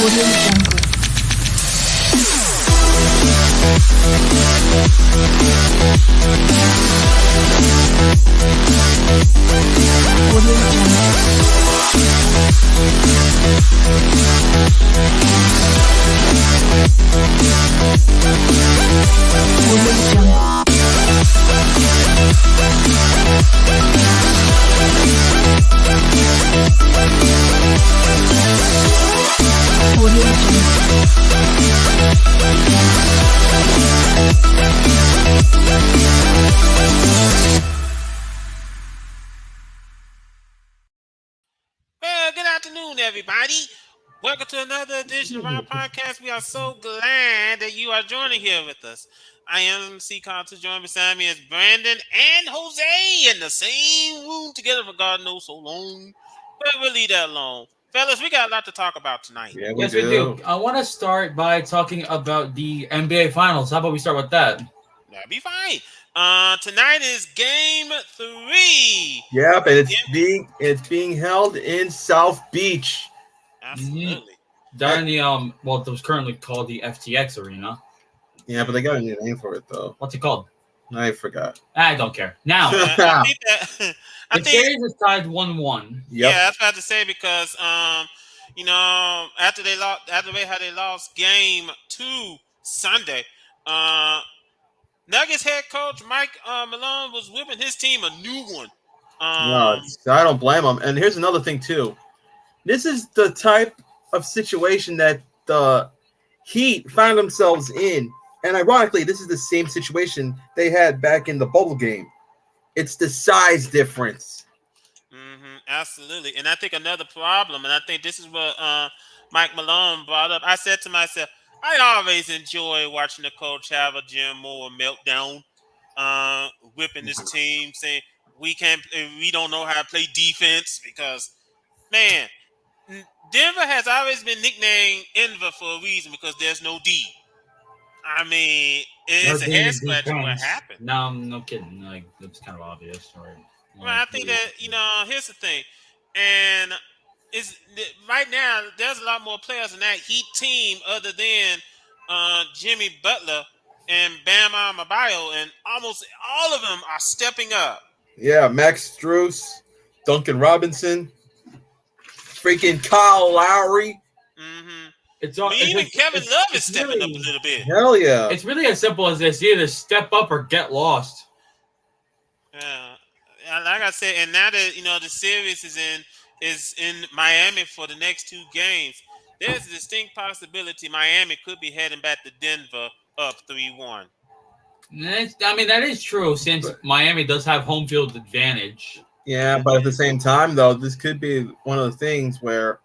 Audio Jungle. Audio Well, good afternoon, everybody. Welcome to another edition of our podcast. We are so glad that you are joining here with us. I am C. Carter. Joined beside me is Brandon and Jose in the same room together for God knows so long. But we'll leave that alone. Fellas, we got a lot to talk about tonight. Yeah, Yes, we do. I want to start by talking about the NBA Finals. How about we start with that? That'd be fine. Tonight is Game 3. Yep, and it's being held in South Beach. Absolutely. Down in the well, it was currently called the FTX Arena. Yeah, but they got a new name for it though. What's it called? I forgot. I don't care. Now, I think series is tied 1-1. Yep. Yeah, that's what I have to say because after they lost game 2 Sunday, Nuggets head coach Mike Malone was whipping his team a new one. No, I don't blame them. And here's another thing too. This is the type of situation that the Heat found themselves in. And ironically, this is the same situation they had back in the bubble game. It's the size difference. Absolutely. And I think another problem, and I think this is what Mike Malone brought up. I said to myself, I always enjoy watching the coach have a Jim Moore meltdown, whipping his team, saying we don't know how to play defense because, man, Denver has always been nicknamed Denver for a reason because there's no D. I mean, it's a head scratcher what happened. No kidding. Like, that's kind of obvious. Right? Well, I think that, here's the thing. And right now, there's a lot more players in that Heat team other than Jimmy Butler and Bam Adebayo, and almost all of them are stepping up. Yeah, Max Strus, Duncan Robinson, freaking Kyle Lowry. Even Kevin Love is stepping up a little bit. Hell yeah. It's really as simple as this. You either step up or get lost. Yeah. Like I said, and now that the series is in Miami for the next 2 games, there's a distinct possibility Miami could be heading back to Denver up 3-1. That is true since Miami does have home field advantage. Yeah, but at the same time, though, this could be one of the things where,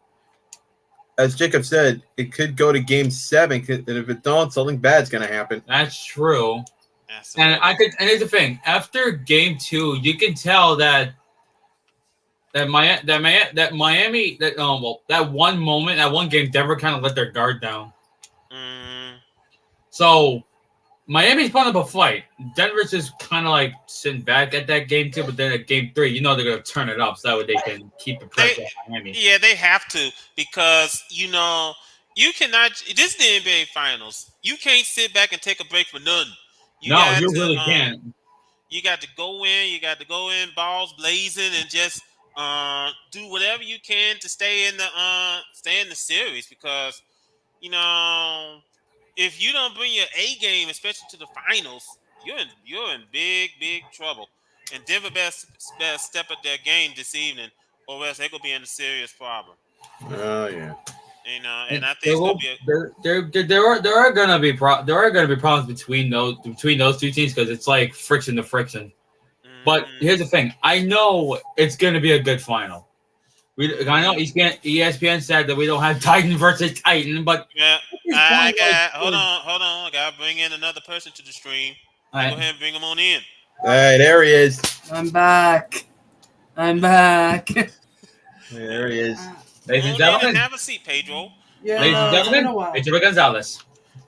as Jacob said, it could go to Game 7, and if it don't, something bad's going to happen. That's true. Absolutely. And here's the thing: after Game 2, you can tell that Miami, that one moment, that one game, Denver kind of let their guard down. So Miami's putting up a fight. Denver's just kind of like sitting back at that Game 2, but then at Game 3, they're going to turn it up so that way they can keep the pressure on Miami. Yeah, they have to because you cannot. This is the NBA Finals. You can't sit back and take a break for nothing. You really can't. You got to go in. You got to go in, balls blazing, and just do whatever you can to stay in the series. Because if you don't bring your A game, especially to the finals, you're in big trouble. And Denver best step up their game this evening, or else they're gonna be in a serious problem. Oh yeah. And I think there are gonna be problems between those 2 teams because it's like friction to friction. But here's the thing: I know it's gonna be a good final. I know ESPN said that we don't have Titan versus Titan, but hold on, I gotta bring in another person to the stream. Go ahead and bring him on in. Hey, there he is. I'm back. There he is. Ladies and gentlemen, have a seat, Pedro. Yeah, ladies and gentlemen, Pedro Gonzalez.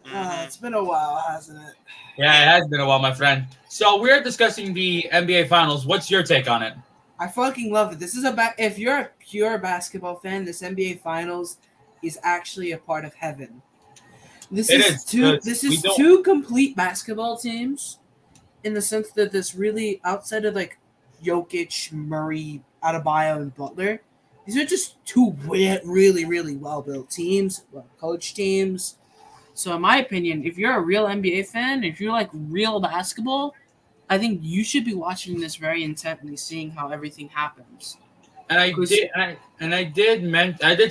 It's been a while, hasn't it? Yeah, it has been a while, my friend. So we're discussing the NBA Finals. What's your take on it? I fucking love it. This is if you're a pure basketball fan, this NBA Finals is actually a part of heaven. This It is is, two. 'cause This we is don't- two complete basketball teams, in the sense that this really outside of like Jokic, Murray, Adebayo, and Butler. These are just two really, really well-built teams, well-coached teams. So, in my opinion, if you're a real NBA fan, if you like real basketball, I think you should be watching this very intently, seeing how everything happens. And I did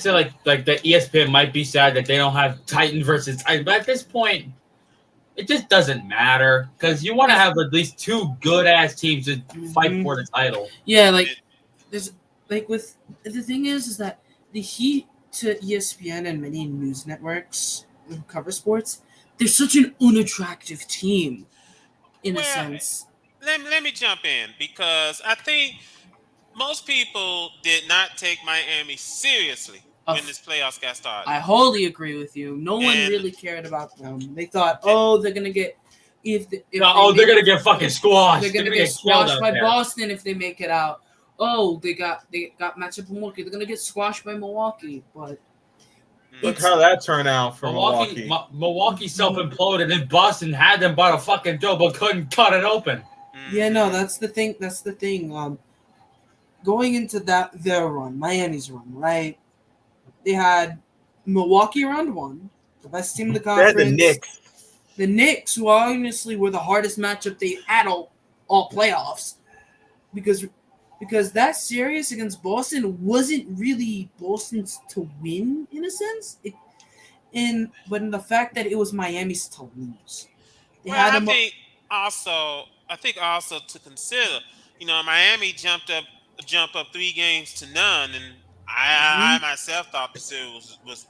say like the ESPN might be sad that they don't have Titan versus Titan, but at this point, it just doesn't matter because you want to have at least two good ass teams to fight for the title. Yeah, like there's like with the thing is that the heat to ESPN and many news networks who cover sports, they're such an unattractive team in a sense. Let me jump in because I think most people did not take Miami seriously when this playoffs got started. I wholly agree with you. No one really cared about them. They thought, they're gonna get they're gonna get fucking squashed. They're gonna get squashed by Boston if they make it out. Oh, they got matchup with Milwaukee. They're gonna get squashed by Milwaukee, but look how that turned out for Milwaukee. Milwaukee self-imploded, and Boston had them by the fucking door, but couldn't cut it open. Yeah, no, that's the thing. That's the thing. Going into their run, Miami's run, right? They had Milwaukee round one, the best team in the conference. They had the Knicks. The Knicks, who honestly were the hardest matchup they had all playoffs, because that series against Boston wasn't really Boston's to win in a sense. But in the fact that it was Miami's to lose. I think also to consider, Miami jump up 3 games to none, and I myself thought the series was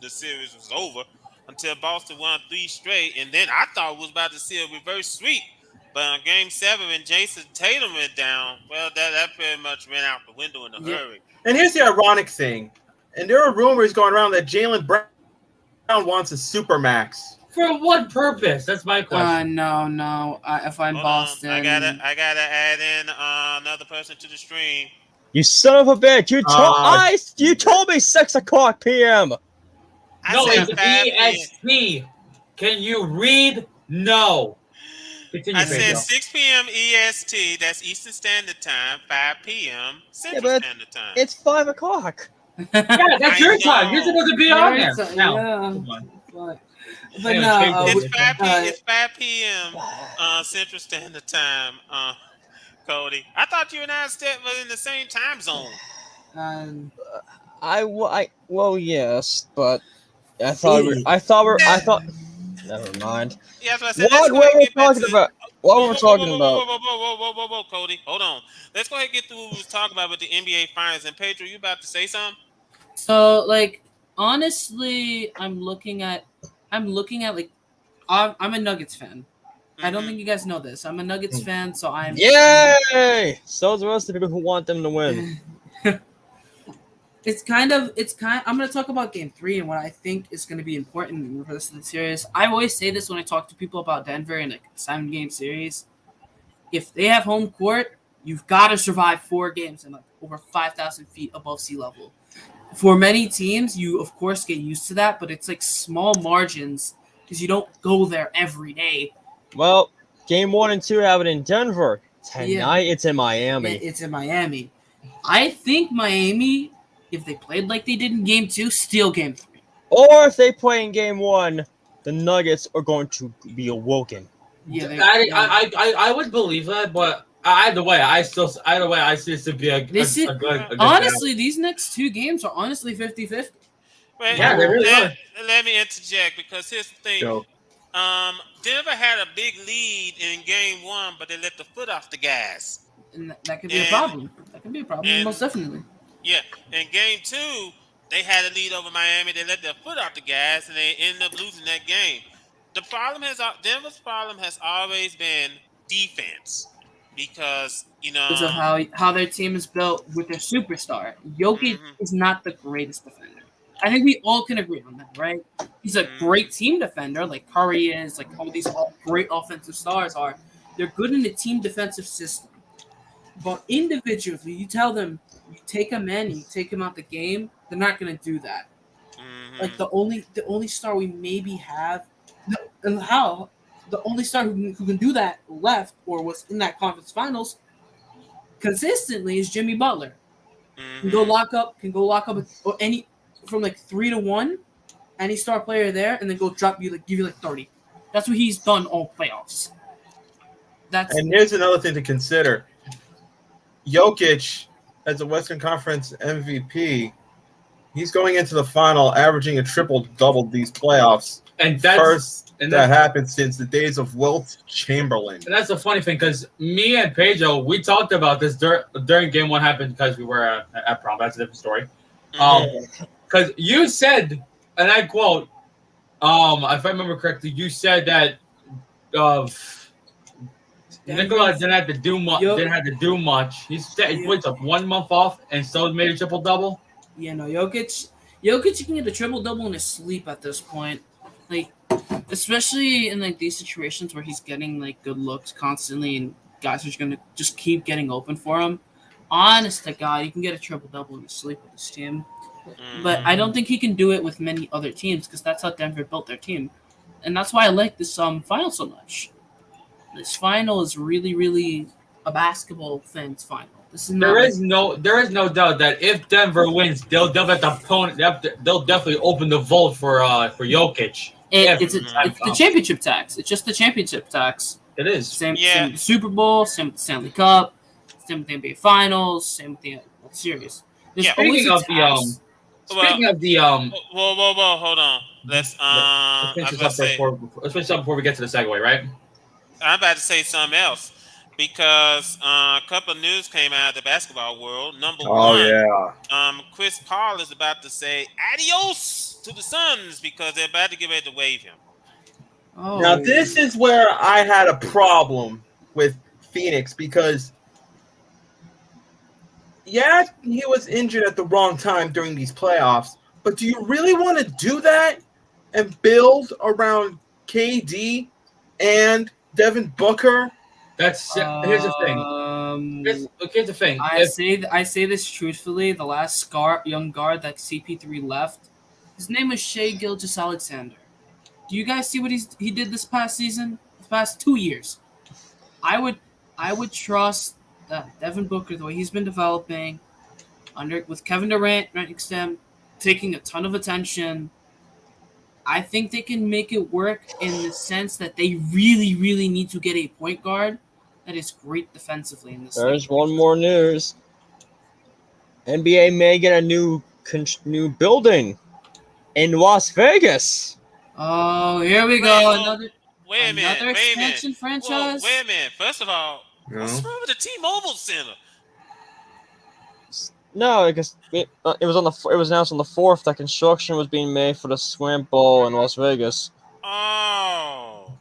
over until Boston won 3 straight, and then I thought we was about to see a reverse sweep. But on Game 7, when Jason Tatum went down, well, that pretty much ran out the window in a hurry. And here's the ironic thing, and there are rumors going around that Jaylen Brown wants a supermax. For what purpose? That's my question. No. If I'm Boston, I gotta add in another person to the stream. You son of a bitch! You told me 6:00 p.m. No, it's EST. Can you read? No. Continue, I said 6 p.m. EST. That's Eastern Standard Time. 5 p.m. Central Standard Time. It's 5:00. Yeah, that's your time. You're supposed to be on there. Now, come on. But it's 5 p.m. Central Standard Time. Cody, I thought you and I were in the same time zone. Yes, but I thought. Never mind. Yeah, that's what I said. What were we talking about? What were we talking about? Whoa, Cody, hold on. Let's go ahead and get through what we was talking about with the NBA Finals. And Pedro, you about to say something? So, honestly, I'm looking at I'm a Nuggets fan. I don't think you guys know this. I'm a Nuggets fan, so I'm. Yay! So is the rest of the people who want them to win. I'm going to talk about Game 3 and what I think is going to be important in the rest of the series. I always say this when I talk to people about Denver in a 7-game series. If they have home court, you've got to survive 4 games and over 5,000 feet above sea level. For many teams, you of course get used to that, but it's small margins because you don't go there every day. Well, Game 1 and 2 have it in Denver. Tonight, it's in Miami. It's in Miami. I think Miami, if they played like they did in Game 2, steal Game 3. Or if they play in Game 1, the Nuggets are going to be awoken. Yeah, I would believe that, but either way, I see this to be a good honestly, these next 2 games are honestly 50-50. Well, yeah, they really are. Let me interject because here's the thing. Go. Denver had a big lead in Game 1, but they let the foot off the gas. And that could be a problem. That could be a problem, most definitely. Yeah, in Game 2, they had a lead over Miami. They let their foot off the gas, and they ended up losing that game. Denver's problem has always been defense because, because of how their team is built with their superstar. Jokic is not the greatest defender. I think we all can agree on that, right? He's a great team defender, like Curry is, like all these great offensive stars are. They're good in the team defensive system. But individually, you tell them, you take him in, you take him out the game, they're not going to do that. Like the only star we maybe have, and how the only star who can do that left or was in that conference finals consistently is Jimmy Butler. Can go lock up or any from like 3-1, any star player there, and then go give you like 30. That's what he's done all playoffs. And here's another thing to consider: Jokic, as a Western Conference MVP, he's going into the final averaging a triple-double these playoffs. And that's first that happened since the days of Wilt Chamberlain. And that's the funny thing, because me and Pedro, we talked about this during Game 1 happened because we were at prom. That's a different story. Because you said, and I quote, if I remember correctly, you said that Nikola didn't have to do much. Didn't have to do much. He took 1 month off and still made a triple-double. Yeah, no, Jokic, you can get a triple-double in his sleep at this point. Like, especially in like these situations where he's getting like good looks constantly, and guys are gonna just keep getting open for him. Honest to God, you can get a triple-double in his sleep with this team. But I don't think he can do it with many other teams because that's how Denver built their team, and that's why I like this final so much. This final is really, really a basketball fan's final. This is there is no doubt that if Denver wins, they'll definitely open the vote for Jokic. It's the championship tax. It's just the championship tax. It is. Same with the Super Bowl, same with the Stanley Cup, same with the NBA Finals, same with the World Series. Speaking of the whoa, hold on. Let's finish up before we get to the segue, right? I'm about to say something else because a couple of news came out of the basketball world. Number one, Chris Paul is about to say adios to the Suns because they're about to get ready to waive him. Now, this is where I had a problem with Phoenix because, he was injured at the wrong time during these playoffs, but do you really want to do that and build around KD and Devin Booker? Here's the thing. Here's the thing. I say this truthfully. The last young guard that CP3 left, his name was Shai Gilgeous-Alexander. Do you guys see what he did this past season? The past 2 years. I would trust that Devin Booker, the way he's been developing, with Kevin Durant next to him, taking a ton of attention. I think they can make it work in the sense that they really, really need to get a point guard that is great defensively in this league. There's one more news. NBA may get a new building in Las Vegas. Oh, here we go. Wait a minute. Another expansion franchise? Wait a minute. First of all, what's wrong with the T-Mobile Center? No, because it was announced on the 4th that construction was being made for the Swamp Bowl in Las Vegas. Oh.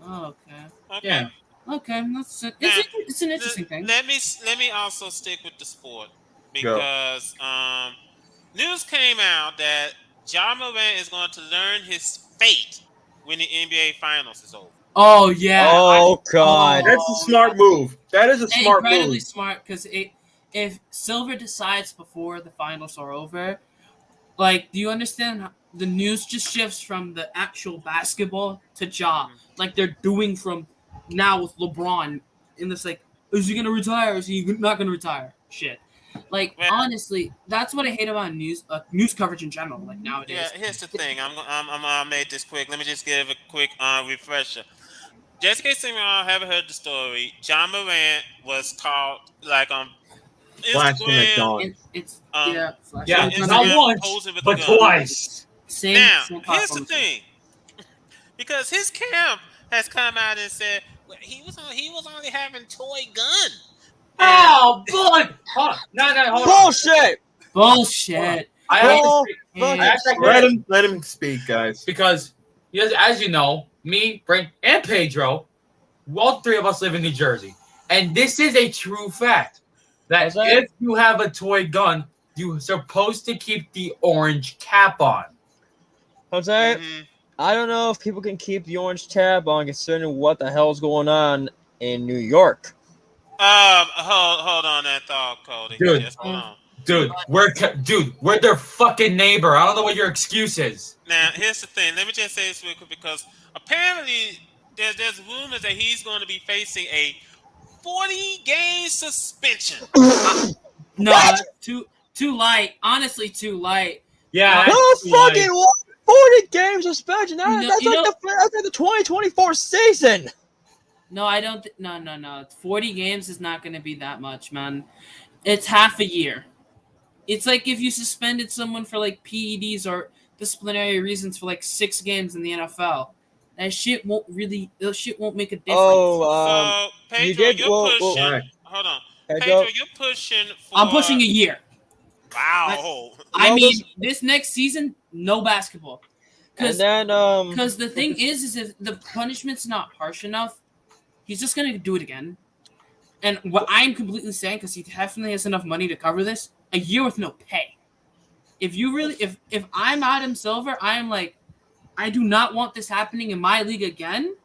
Okay. Yeah. Okay, it's an interesting thing. Let me also stick with the sport because news came out that Ja Morant is going to learn his fate when the NBA Finals is over. Oh yeah. Oh God. That's a smart move. That is a smart move. Incredibly smart because if Silver decides before the finals are over, like, do you understand how the news just shifts from the actual basketball to Ja, like they're doing from now with LeBron in this, like, is he gonna retire? Is he not gonna retire? Shit. Like, honestly, that's what I hate about news coverage in general. Like nowadays. Yeah, here's the thing. I'm gonna make this quick. Let me just give a quick refresher. Just in case anyone haven't heard the story, Ja Morant was caught like on Instagram. It's not once, but twice. Now, here's the thing, because his camp has come out and said he was only having toy gun. Oh, boy! Hold on. Bullshit! Bullshit! Let him speak, guys. Because, as you know, me, Brent, and Pedro, all three of us live in New Jersey, and this is a true fact that if you have a toy gun, you're supposed to keep the orange cap on. Jose, I don't know if people can keep the orange tab on considering what the hell's going on in New York. Hold on that thought, Cody. Dude, Just hold on. Dude, we're their fucking neighbor. I don't know what your excuse is. Now, here's the thing. Let me just say this real quick because apparently there's rumors that he's going to be facing a 40-game suspension. No, that's too light. Honestly, too light. Yeah, No that's fucking like, 40 games suspension. No, That's you like the 2024 season. No, I don't. No. 40 games is not going to be that much, man. It's half a year. It's like if you suspended someone for like PEDs or disciplinary reasons for like 6 games in the NFL. That shit won't make a difference. Oh, So, Pedro, you did- you're well, pushing. well- Hold on. Pedro? Pedro, you're pushing for. I'm pushing a year. Wow. I Well, mean, this next season, no basketball. and Because then the thing is if the punishment's not harsh enough, he's just gonna do it again. And what I'm completely saying, because he definitely has enough money to cover this, a year with no pay. If you really, if I'm Adam Silver, I'm like, I do not want this happening in my league again,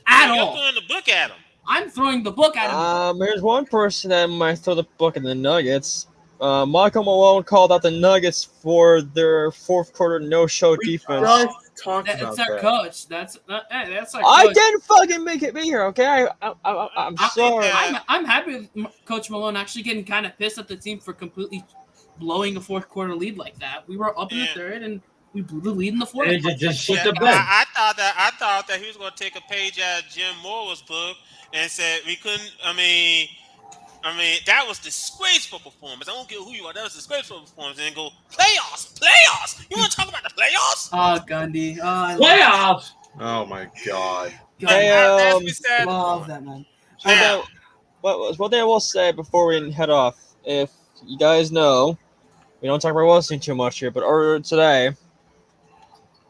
at You're all. throwing the book at him. I'm throwing the book at him. There's one person that might throw the book in the Nuggets. Michael Malone called out the Nuggets for their fourth quarter no-show defense. Just talked about That's our that. coach. That's our I coach. didn't fucking make it be here, okay? I'm sorry. I'm happy with Coach Malone actually getting kind of pissed at the team for completely blowing a fourth quarter lead like that. We were up in the third and we blew the lead in the fourth. and just shit Yeah, the bed. I thought that he was going to take a page out of Jim Moore's book and said we couldn't. I mean, that was disgraceful performance. I don't care who you are. That was disgraceful performance. And then go playoffs. You want to talk about the playoffs? Oh, Gundy. Oh, I Playoffs. Oh my god. Hey, That's beside the love point. that, man. Now, One thing I will say before we head off, if you guys know, we don't talk about wrestling too much here, but earlier today,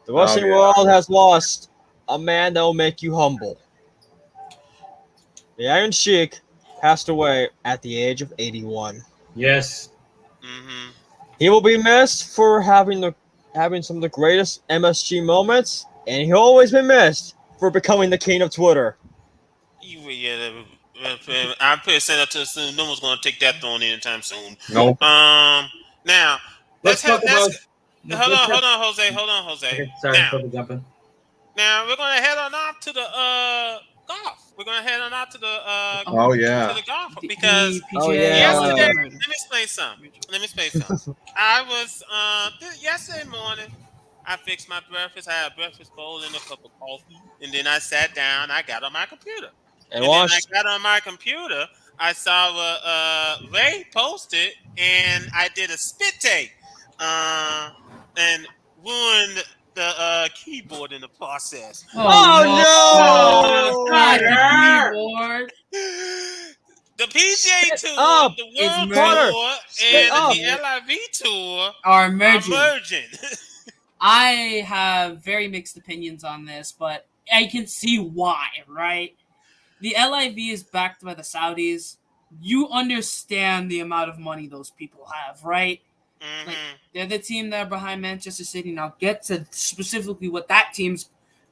the wrestling world has lost a man that will make you humble. The Iron Sheik passed away at the age of 81. Yes. mm-hmm. He will be missed for having some of the greatest MSG moments, and he'll always be missed for becoming the king of Twitter. I'm pretty saying that too soon. No one's going to take that throne anytime soon. Nope. Now Let's talk about. Hold on, Jose. Okay, sorry, Now, for jumping. Now we're gonna head on out to the golf. We're gonna head on out to the Oh to yeah. the golf because Oh, yeah. yesterday. Let me explain something. I was yesterday morning. I fixed my breakfast. I had a breakfast bowl and a cup of coffee, and then I sat down. I got on my computer, And then I watched. got on my computer. I saw what Ray posted, and I did a spit take, and ruined the keyboard in the process. Oh, no! God, the keyboard. The PGA Tour, up. the It's World Connor, Tour, spit up. and the LIV Tour Are are merging. merging. I have very mixed opinions on this, but I can see why, right? The LIV is backed by the Saudis. You understand the amount of money those people have, right? Mhm. Like, they're the team that are behind Manchester City. Now get to specifically what that team's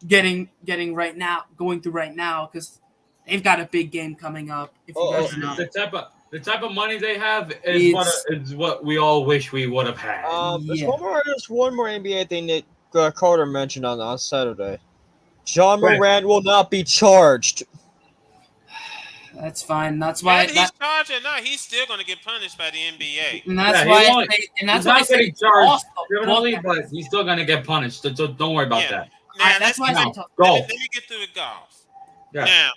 getting right now, going through right now, because they've got a big game coming up. If you guys know. The type of money they have is what we all wish we would have had. There's Yeah. one more NBA thing that Carter mentioned on Saturday. John Right. Morant will not be charged. That's fine. That's why. Whether he's charged or not, he's still going to get punished by the NBA. And that's Yeah, he why. won't. He's not getting charged criminally, but he's still gonna get punished. So don't worry about Yeah. that. Now, That's why I Now, said go. let me get through with golf. Yeah.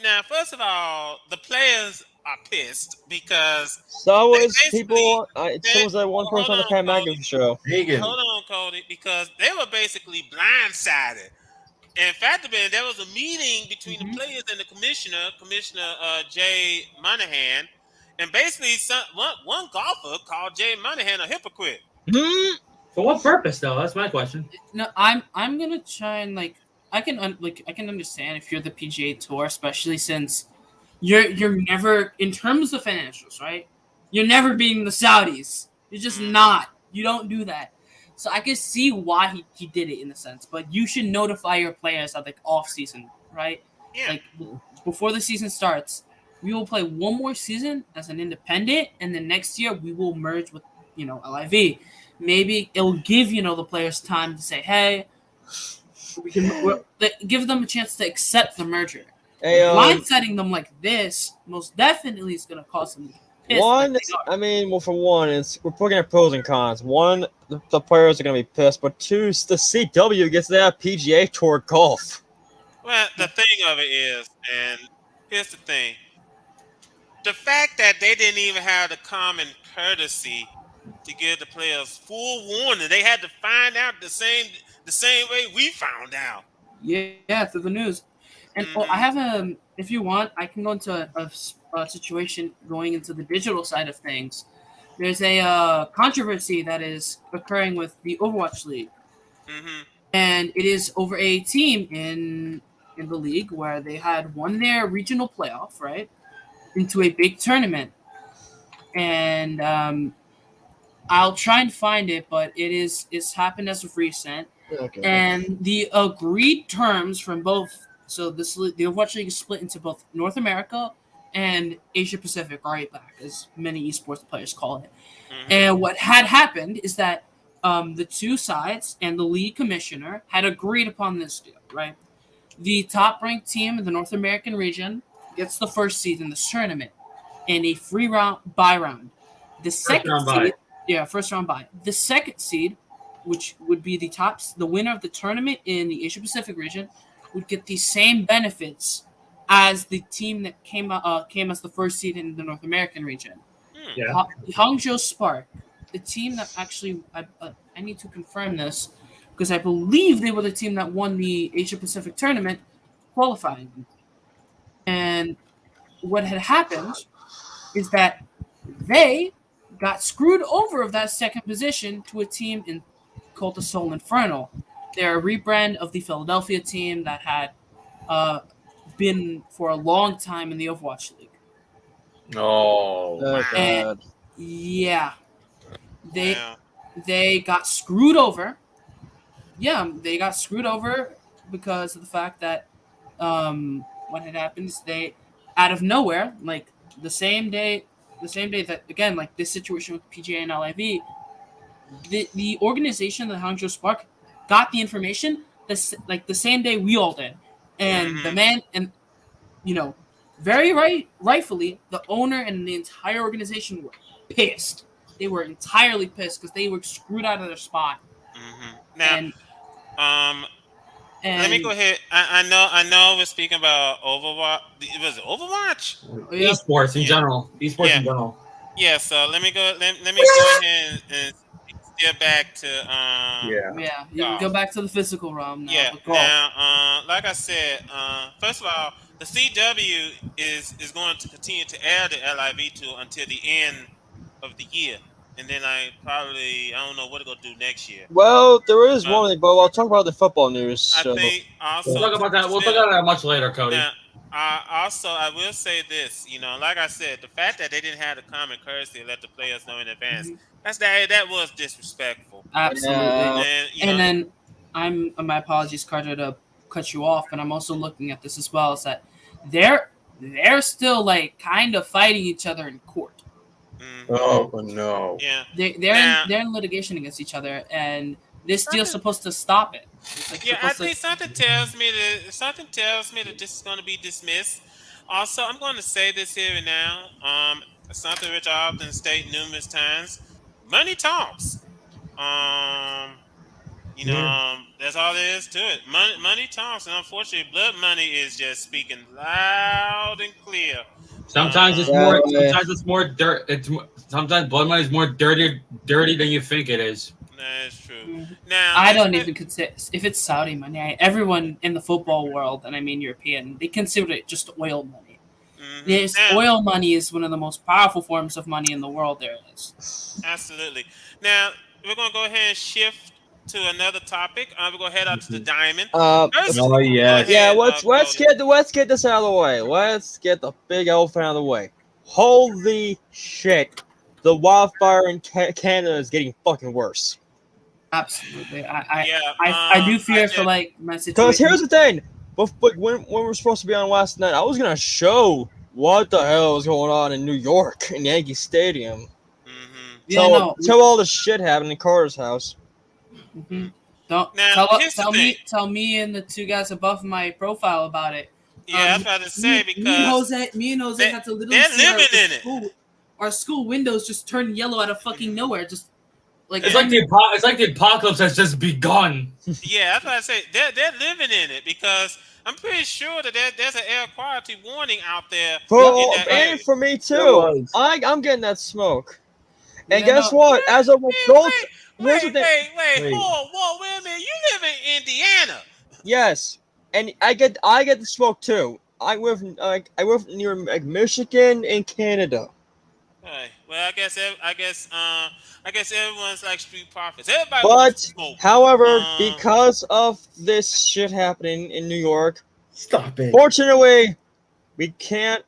Now, first of all, the players are pissed because So They is people. So was that one Hold person on the on, Pat Cody. McAfee show. Hagen. hold on, Cody, because they were basically blindsided. In fact, there was a meeting between the players and the commissioner, Jay Monahan, and basically one golfer called Jay Monahan a hypocrite. For what purpose, though? That's my question. No, I'm gonna try and I can understand if you're the PGA Tour, especially since you're never, in terms of financials, right? You're never beating the Saudis. You're just not. You don't do that. So I can see why he did it in a sense, but you should notify your players at off season, right? Yeah. Like before the season starts. we will play one more season as an independent, and then next year we will merge with, LIV. Maybe it'll give, the players time to say, hey, give them a chance to accept the merger. Hey, Blindsiding them like this most definitely is going to cause them to get pissed. for one, we're putting at pros and cons. One, the players are going to be pissed, but two, the CW gets to have PGA Tour golf. Well, the thing of it is, and here's the thing. The fact that they didn't even have the common courtesy to give the players full warning, they had to find out the same way we found out. Yeah, through the news. And I have if you want, I can go into a situation going into the digital side of things. There's a controversy that is occurring with the Overwatch League. Mm-hmm. And it is over a team in the league where they had won their regional playoff, right, into a big tournament. And I'll try and find it, but it's happened as of recent. Okay. And the agreed terms from both, so the Overwatch League is split into both North America and Asia Pacific, or APAC, as many esports players call it. Mm-hmm. And what had happened is that the two sides and the league commissioner had agreed upon this deal, right? The top-ranked team in the North American region gets the first seed in this tournament in a free bye round. The second seed, first round bye. The second seed, which would be the winner of the tournament in the Asia Pacific region, would get the same benefits as the team that came as the first seed in the North American region. Yeah. Hangzhou Spark, the team that actually I need to confirm this because I believe they were the team that won the Asia Pacific tournament, qualifying. And what had happened is that they got screwed over of that second position to a team called the Seoul Infernal. They're a rebrand of the Philadelphia team that had been for a long time in the Overwatch League. Oh, And yeah, they got screwed over. Yeah, they got screwed over because of the fact that what had happened is they, out of nowhere, like the same day that, again, like this situation with PGA and LIV, the organization, the Hangzhou Spark, got the information the same day we all did. And the man, and very rightfully, the owner and the entire organization were pissed. They were entirely pissed because they were screwed out of their spot. Mm-hmm. Now, let me go ahead. I know we're speaking about Overwatch. Was it Overwatch? Esports in general. Esports in general. Yeah. So let me go. Let me go ahead and get back to you can go back to the physical realm now. Yeah. Now, like I said, first of all, the CW is going to continue to air the LIV tool until the end of the year. And then I don't know what they're going to do next year. Well, there is one thing, but I'll talk about the football news. I think also... We'll talk about that. We'll talk about that much later, Cody. Now, I will say this. Like I said, the fact that they didn't have the common courtesy to let the players know in advance, that was disrespectful. Absolutely. And then my apologies, Carter, to cut you off, but I'm also looking at this as well, is that they're still like kind of fighting each other in court. Oh no! Yeah, they're in litigation against each other, and this deal's supposed to stop it. I think something tells me that this is going to be dismissed. Also, I'm going to say this here and now. Something which I often state numerous times: money talks. That's all there is to it. Money talks, and unfortunately, blood money is just speaking loud and clear. Sometimes it's more. Sometimes it's more dirt. Sometimes blood money is more dirty than you think it is. That's true. Now I don't even consider if it's Saudi money. Everyone in the football world, and I mean European, they consider it just oil money. Oil money is one of the most powerful forms of money in the world there is. Absolutely. Now we're gonna go ahead and shift to another topic. We're gonna head out to the diamond. Let's get this out of the way. Let's get the big elephant out of the way. Holy shit! The wildfire in Canada is getting fucking worse. Absolutely. I do fear for like my situation. Because here's the thing. But when we were supposed to be on last night, I was gonna show what the hell is going on in New York in Yankee Stadium. Mm-hmm. Yeah, no. Tell all the shit happening in Carter's house. Mm-hmm. Don't Now, here's the thing. tell me and the two guys above my profile about it. Yeah, I was about to say because me and Jose had to literally they're see living in it. Our school windows just turned yellow out of fucking nowhere. Just like It's like the apocalypse has just begun. Yeah, that's what I say. They're living in it because I'm pretty sure that there's an air quality warning out there. And for me too. I'm getting that smoke. And guess what? As a result, Wait, whoa, wait a minute. You live in Indiana. Yes, and I get the smoke too. I live near Michigan and Canada. Right. Well, I guess everyone's like street prophets. Everybody wants to smoke. However, because of this shit happening in New York, Stop it. fortunately, we can't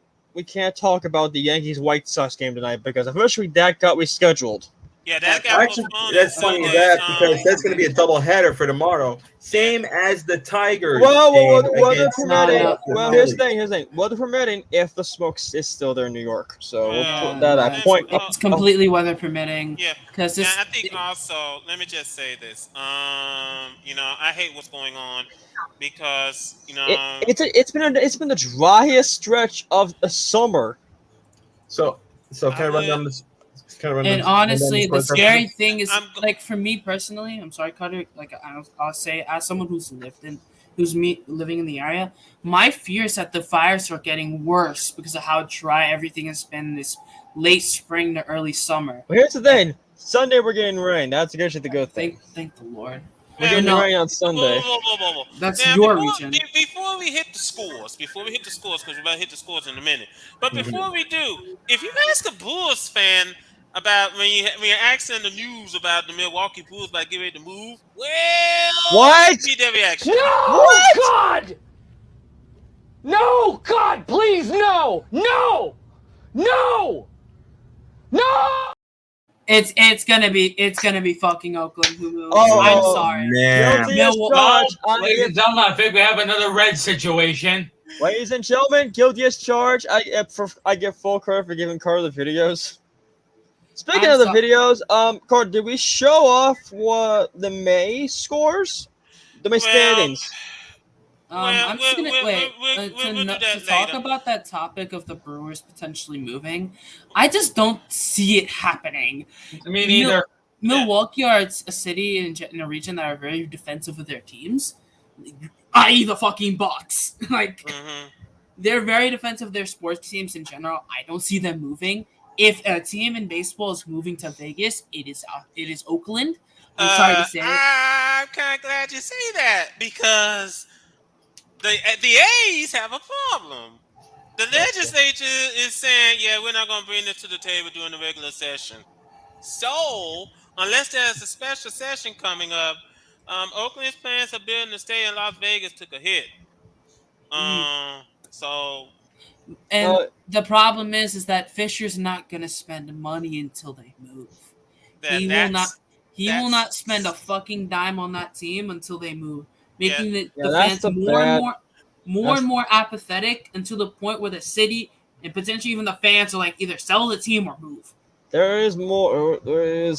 talk about the Yankees White Sox game tonight because officially that got rescheduled. Yeah, that got Actually, postponed. that's funny because that's going to be a double header for tomorrow. Same as the Tigers. Well, game they're against, permitting. Well, the here's the Phillies. thing. Well, they're permitting if the smoke is still there in New York. So we'll put that Yeah, at point. it's completely weather permitting. Yeah, Because and I think also, let me just say this. I hate what's going on because It's been the driest stretch of the summer. So can I run down this? And honestly, the scary thing is, I'm- like, for me personally, I'm sorry, Carter. Like, I'll say, as someone who's living in the area, my fear is that the fires are getting worse because of how dry everything has been this late spring to early summer. But here's the thing: Sunday we're getting rain. That's actually the good thing. Thank the Lord. We're getting rain on Sunday. Whoa. That's Now, your before- region. Before we hit the scores, because we're about to hit the scores in a minute. But before we do, if you ask a Bulls fan about when you're asking the news about the Milwaukee Bulls about getting ready to move, well, What? see their reaction. No! What? God! No! God, please, no! No! No! No! It's gonna be fucking Oakland who moves. Oh, I'm sorry. Man. Guilty as charged. Ladies and gentlemen, I think we have another red situation. Ladies and gentlemen, guilty as charged. I get full credit for giving Carter the videos. Speaking of the videos, Carter, did we show off what the May scores? The May standings. I'm just gonna we'll do that to talk later. about that topic of the Brewers potentially moving. I just don't see it happening. Me neither. Milwaukee are a city in a region that are very defensive of their teams, i.e. the fucking Bucks. Like, they're very defensive of their sports teams in general. I don't see them moving. If a team in baseball is moving to Vegas, it is Oakland. I'm sorry to say it. I'm kind of glad you say that because the A's have a problem. The legislature is saying, yeah, we're not going to bring this to the table during the regular session. So, unless there's a special session coming up, Oakland's plans of building a stay in Las Vegas took a hit. And the problem is that Fisher's not going to spend money until they move. He will not spend a fucking dime on that team until they move, making the fans more and more apathetic until the point where the city and potentially even the fans are like either sell the team or move. There is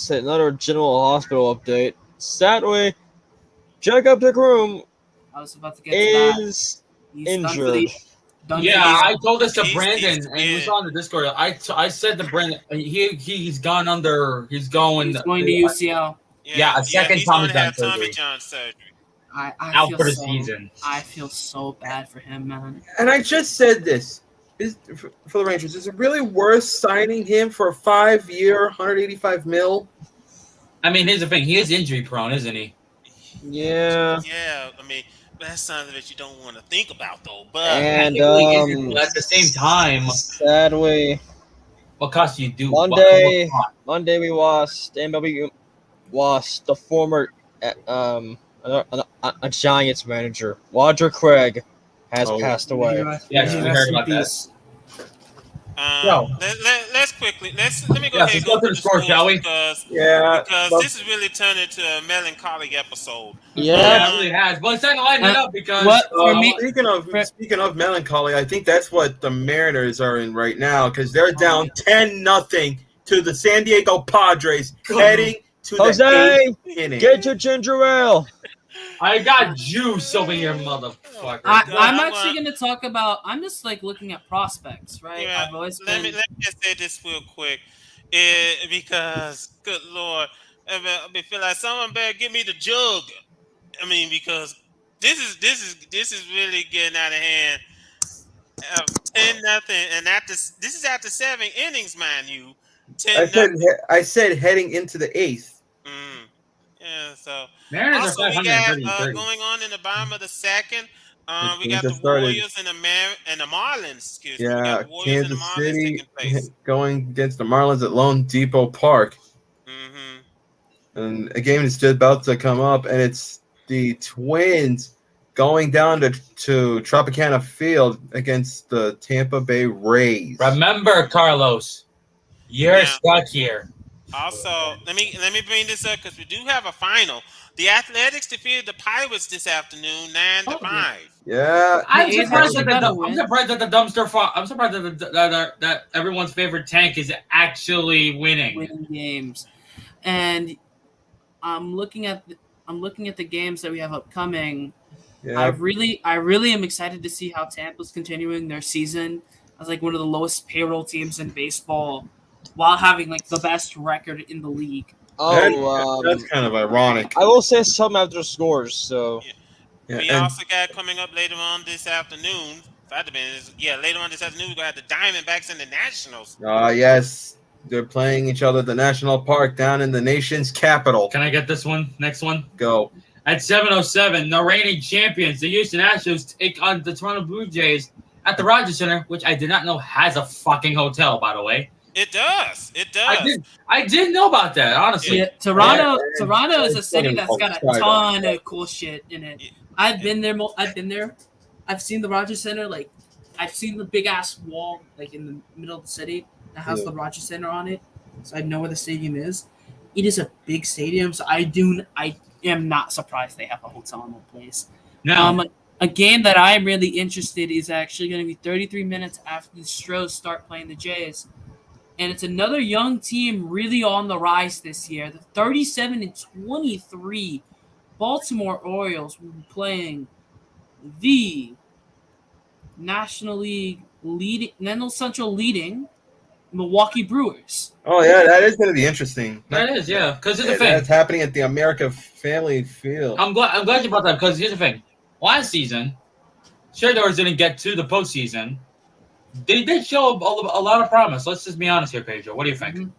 another General Hospital update. Sadly, Jacob DeGrom I was about to get to that. is He's injured. I told this to He's- Brandon, he's- and he was on the Discord. I said to Brandon, he's gone under. He's going to UCL. Yeah, a second he's Tommy gonna have John Tommy surgery. John surgery. I out feel for the so, season. I feel so bad for him, man. And I just said this for the Rangers. Is it really worth signing him for a 5-year, $185 million? I mean, here's the thing. He is injury prone, isn't he? Yeah. Yeah, I mean, that's something that you don't want to think about, though. But And But at the same time, sadly, what cost you do? Monday we lost VWU lost the former a Giants manager. Roger Craig has passed away. Yes, we heard about that. Let's quickly let me go ahead and let's go go to through the score, shall we? because Yeah. this is really turned into a melancholy episode. Yeah. It really has. But it's time to lighten it up because What for me? Speaking of melancholy, I think that's what the Mariners are in right now because they're down 10-0 to the San Diego Padres, heading to the Jose, 8th inning. get your ginger ale. I got juice over here, motherfucker. I'm actually going to talk about. I'm just like looking at prospects, right? Yeah, I've always let been. me just say this real quick, because good lord, I feel like someone better give me the jug. I mean, because this is really getting out of hand. 10-0, and this is after 7 innings, mind you. 10-0. I said heading into the 8th. Yeah, so Mariners also are we got 530. going on in the bottom of the second. We got Games the have started. Warriors and the Marlins. Excuse me. We Yeah, got the Warriors and the Kansas Marlins City taking place. going against the Marlins at Lone Depot Park. And a game is just about to come up, and it's the Twins going down to Tropicana Field against the Tampa Bay Rays. Remember, Carlos, you're stuck here. Also, let me bring this up because we do have a final. The Athletics defeated the Pirates this afternoon, 9-5. Yeah, I'm surprised that the dumpster fire. I'm surprised that everyone's favorite tank is actually winning games, and I'm looking at the games that we have upcoming. Yeah. I really am excited to see how Tampa's continuing their season as like one of the lowest payroll teams in baseball, while having like the best record in the league. That's kind of ironic. I will say something after scores. So we also got coming up later on this afternoon. Later on this afternoon we got the Diamondbacks and the Nationals. Yes, they're playing each other at the National Park down in the nation's capital. Can I get this one? Next one. Go. At 7:07, the reigning champions, the Houston Astros, take on the Toronto Blue Jays at the Rogers Center, which I did not know has a fucking hotel, by the way. It does. I didn't know about that, honestly. Yeah, Toronto is a city that's got a ton of cool shit in it. I've been there. I've seen the Rogers Center. Like, I've seen the big ass wall like in the middle of the city that has the Rogers Center on it, so I know where the stadium is. It is a big stadium, so I am not surprised they have a hotel in that place. No. A game that I'm really interested is actually going to be 33 minutes after the Stros start playing the Jays. And it's another young team really on the rise this year. The 37-23 Baltimore Orioles will be playing the National Central leading Milwaukee Brewers. Oh yeah, that is going to be interesting. That is, yeah. Because here's the thing. That's happening at the America Family Field. I'm glad you brought that because here's the thing. Last season, Doors didn't get to the postseason. They did show a lot of promise. Let's just be honest here, Pedro. What do you think? Mm-hmm.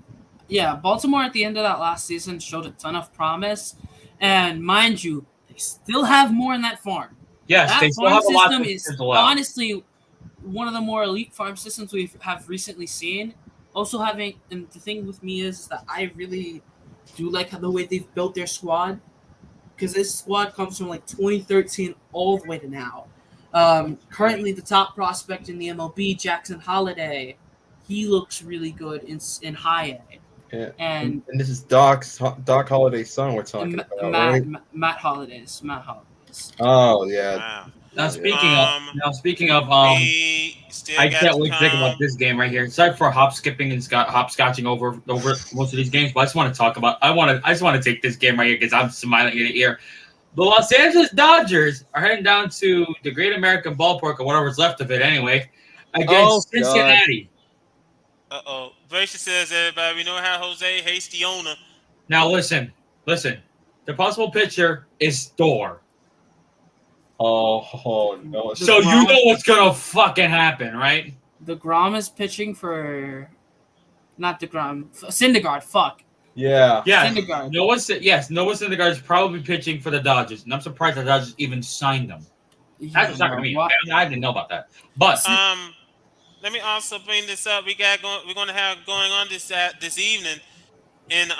Yeah, Baltimore at the end of that last season showed a ton of promise. And mind you, they still have more in that farm. Yes, that they still farm have a lot system to is allow. honestly one of the more elite farm systems we have recently seen. Also and the thing with me is that I really do like the way they've built their squad. Because this squad comes from like 2013 all the way to now. Currently, the top prospect in the MLB, Jackson Holliday, he looks really good in high A. Yeah. And this is Doc Holliday's son we're talking about, right? Matt Hollidays. Oh yeah. Wow. Now speaking of, I can't wait to think about this game right here. Sorry for hopscotching over most of these games, but I just want to talk about. I just want to take this game right here because I'm smiling ear to ear. The Los Angeles Dodgers are heading down to the Great American Ballpark, or whatever's left of it anyway, against Cincinnati. Uh-oh. Bracia says, everybody, we know how Jose hates the owner. Now listen. The possible pitcher is Thor. Oh no. So you know what's going to fucking happen, right? DeGrom is pitching for... Not DeGrom. Syndergaard, fuck. Yeah. Syndergaard. Noah Syndergaard is probably pitching for the Dodgers, and I'm surprised the Dodgers even signed him. That's a shocker to me. I didn't know about that. But let me also bring this up. We're going to have going on this evening in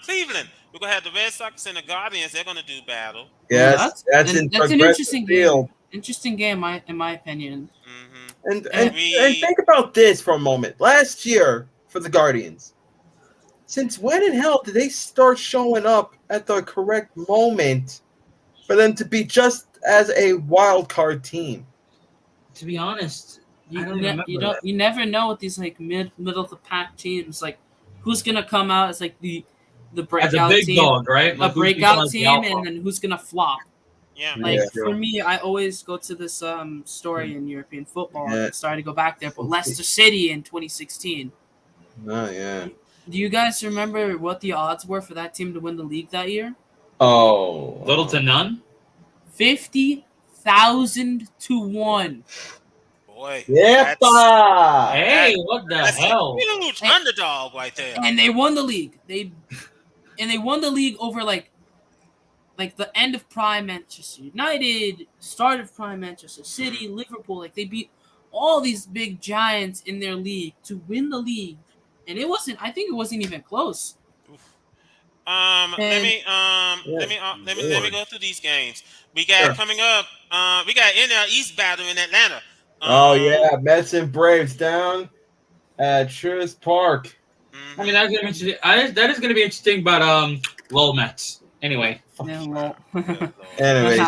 Cleveland. We're going to have the Red Sox and the Guardians. They're going to do battle. Yes, that's an interesting field. Interesting game, in my opinion. Mm-hmm. And think about this for a moment. Last year for the Guardians, since when in hell did they start showing up at the correct moment for them to be just as a wild card team? To be honest, I You don't remember that. you never know with these like middle of the pack teams, like who's gonna come out as like the As a breakout big team, dog, right? a Like, who's breakout like the team, alpha? and then who's gonna flop. Yeah. Like Yeah. for me, I always go to this story in European football. Yeah. I'm starting to go back there, but Leicester City in 2016. Oh yeah. Do you guys remember what the odds were for that team to win the league that year? Oh, Little to none. 50,000 to 1. Boy. Yeah. Hey, what the That's hell? a huge Hey. underdog right there. And they won the league. They won the league over like the end of prime Manchester United, start of prime Manchester City, Liverpool. Like they beat all these big giants in their league to win the league, and it wasn't. I think it wasn't even close. Let me go through these games. We got coming up. We got NL East battle in Atlanta. Oh yeah, Mets and Braves down at Truist Park. Mm-hmm. I mean, that's gonna be interesting. That is gonna be interesting, but lol Mets. Anyway. Yeah, well, Anyways,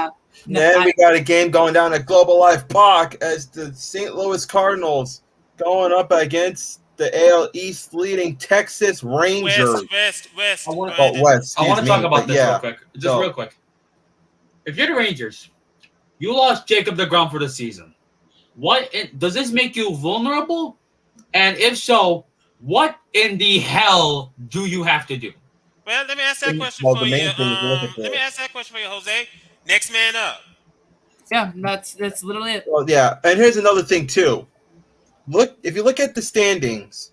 then we got a game going down at Global Life Park as the St. Louis Cardinals going up against the AL East leading Texas Rangers. West. I want West. to talk about this yeah. real quick. Real quick. If you're the Rangers, you lost Jacob deGrom for the season. Does this make you vulnerable? And if so, what in the hell do you have to do? Well, let me ask that question Well, for the you. main thing is looking for Let me it. ask that question for you, Jose. Next man up. yeah, that's literally it. Well, yeah, and here's another thing too. If you look at the standings,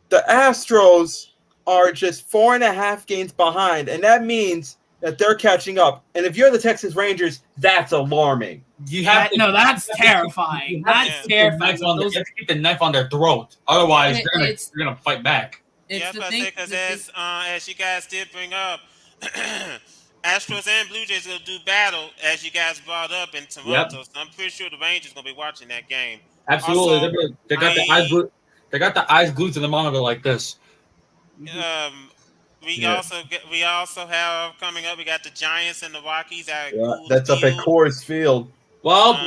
the Astros are just 4.5 games behind, and that means that they're catching up. And if you're the Texas Rangers, that's alarming. You have to, That's terrifying. you have to That's keep terrifying. you have to keep the knife on their throat. Otherwise, they're gonna fight back. It's the thing. Because as you guys did bring up, Astros and Blue Jays will do battle, as you guys brought up in Toronto. So I'm pretty sure the Rangers gonna be watching that game. Absolutely, Also, they got the eyes glued. They got the eyes glued to the monitor like this. We also have coming up. We got the Giants and the Rockies at Coors That's up at Field. Coors Field. Well,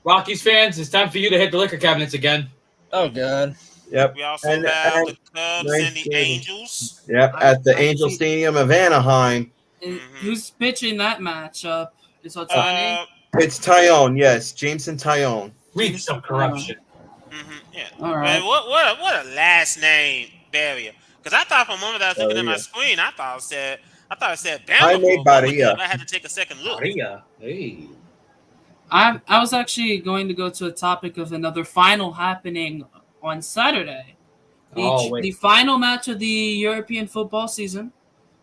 Rockies fans, it's time for you to hit the liquor cabinets again. Oh God. Yep. We also have the Cubs and the Angels. Yep, at the Angel Stadium of Anaheim. Who's pitching that matchup? Is Otani? It's Tyone, yes, Jameson Tyone. Reeks of corruption. Yeah. All right. Man, what a last name barrier. Because I thought for a moment I was looking at my screen, I thought it said Bama. Jaime Barria. I had to take a second look. Maria, hey. I was actually going to go to a topic of another final happening on Saturday. The final match of the European football season,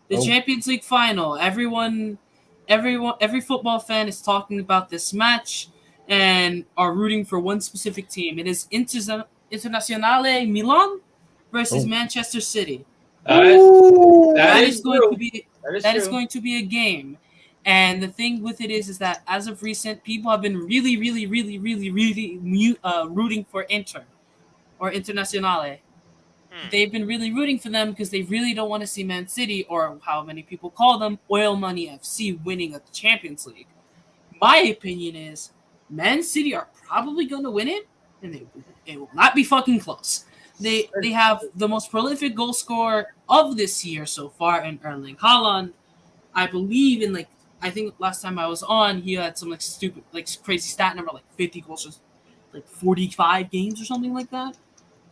the Champions League final. Every football fan is talking about this match and are rooting for one specific team. It is Internazionale Milan versus Manchester City. That is going to be a game. And the thing with it is that as of recent, people have been really rooting for Inter or Internazionale. They've been really rooting for them because they really don't want to see Man City, or how many people call them, Oil Money FC, winning a Champions League. My opinion is Man City are probably going to win it, and it will not be fucking close. They have the most prolific goal scorer of this year so far in Erling Haaland. I believe I think last time I was on, he had some stupid, crazy stat number, 50 goals, 45 games or something like that.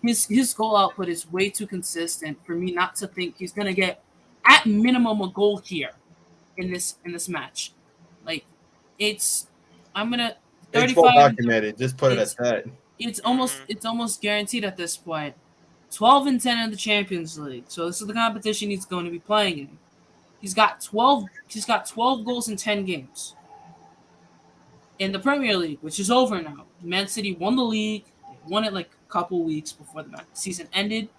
His goal output is way too consistent for me not to think he's gonna get at minimum a goal here in this match. It's full documented. Just put it at that. It's almost guaranteed at this point. 12-10 in the Champions League. So this is the competition he's going to be playing in. He's got 12 goals in 10 games. In the Premier League, which is over now, Man City won the league. They won it a couple weeks before the season ended.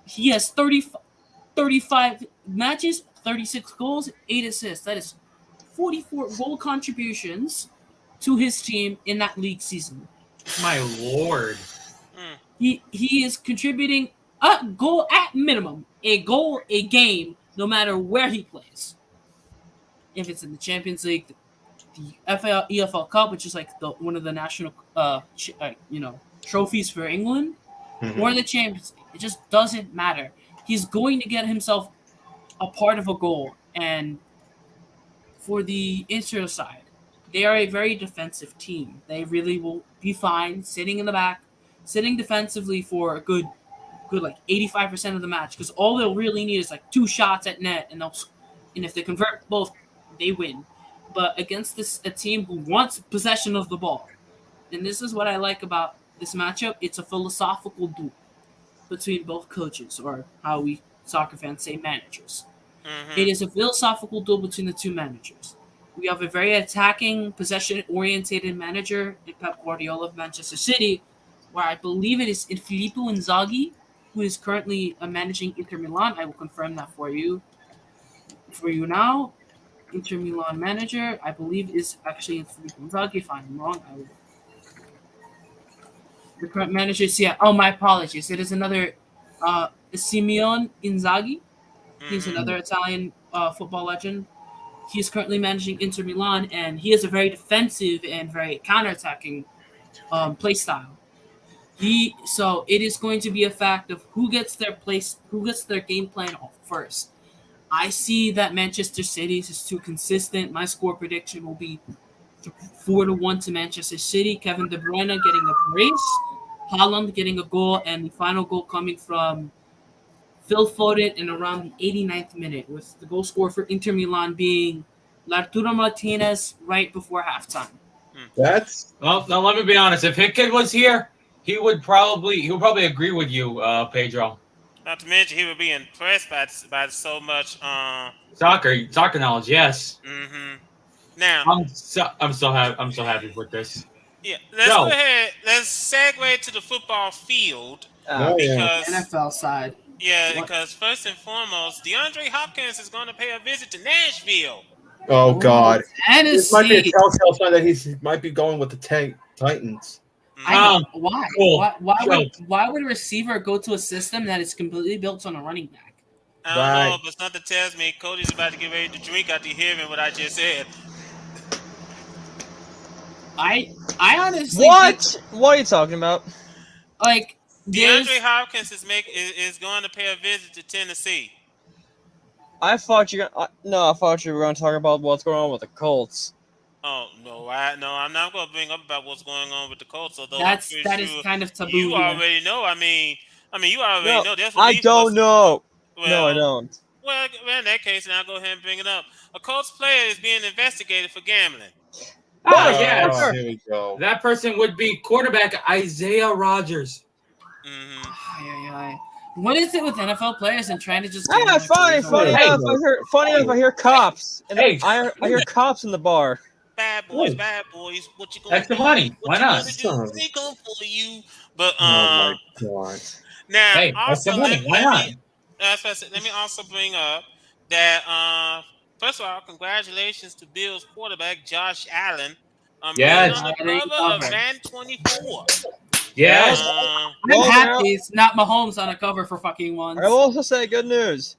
He has 35 matches, 36 goals, 8 assists. That is 44 goal contributions to his team in that league season. My lord. He is contributing a goal at minimum, a goal a game, no matter where he plays. If it's in the Champions League, the EFL Cup, which is like one of the national trophies for England, or the Champions League, it just doesn't matter. He's going to get himself a part of a goal. And for the Inter side, they are a very defensive team. They really will be fine sitting in the back, sitting defensively for a good like 85% of the match, because all they'll really need is like 2 shots at net, and if they convert both, they win. But against a team who wants possession of the ball, and this is what I like about this matchup, it's a philosophical duel between both coaches, or how we soccer fans say managers. It is a philosophical duel between the two managers. We have a very attacking, possession-orientated manager in Pep Guardiola of Manchester City, where I believe it is Filippo Inzaghi, who is currently managing Inter Milan. I will confirm that for you now. Inter Milan manager, I believe, is actually Filippo Inzaghi. If I'm wrong, I will. The current manager is, my apologies. It is another Simeone Inzaghi. He's another Italian football legend. He's currently managing Inter Milan, and he has a very defensive and very counterattacking play style. So it is going to be a fact of who gets their game plan off first. I see that Manchester City is too consistent. My score prediction will be 4-1 to Manchester City. Kevin De Bruyne getting a brace, Haaland getting a goal, and the final goal coming from Phil Foden in around the 89th minute, with the goal scorer for Inter Milan being Arturo Martinez right before halftime. Well, now let me be honest. If Hickett was here, he would probably agree with you, Pedro. Not to mention, he would be impressed by so much soccer knowledge. Yes. Now I'm so happy with this. Yeah, let's go ahead. Let's segue to the football field because NFL side. Yeah, because first and foremost, DeAndre Hopkins is going to pay a visit to Nashville. Oh God! This might be a telltale sign that he might be going with the Titans. Why? Cool. Why would a receiver go to a system that is completely built on a running back? I don't know, but something tells me Cody's about to get ready to drink after hearing what I just said. I honestly what are you talking about? Like DeAndre Hopkins is going to pay a visit to Tennessee. I thought you were going to talk about what's going on with the Colts. Oh no, I'm not going to bring up about what's going on with the Colts. Although that is kind of taboo. You already know. I mean, you already know. That's what I don't know. Well, no, I don't. Well, in that case, now I'll go ahead and bring it up. A Colts player is being investigated for gambling. Oh yes, here we go. That person would be quarterback Isaiah Rodgers. What is it with NFL players and trying to just? Funny enough, I hear cops. And I hear cops in the bar. Bad boys. What you gonna That's the money. Why not? They come for you. But oh my God. Now that's also the money. Why not? Let me also bring up that first of all, congratulations to Bills quarterback Josh Allen. Yes. On the cover of Man 24. Yes. I'm happy it's not Mahomes on a cover for fucking once. I will also say good news.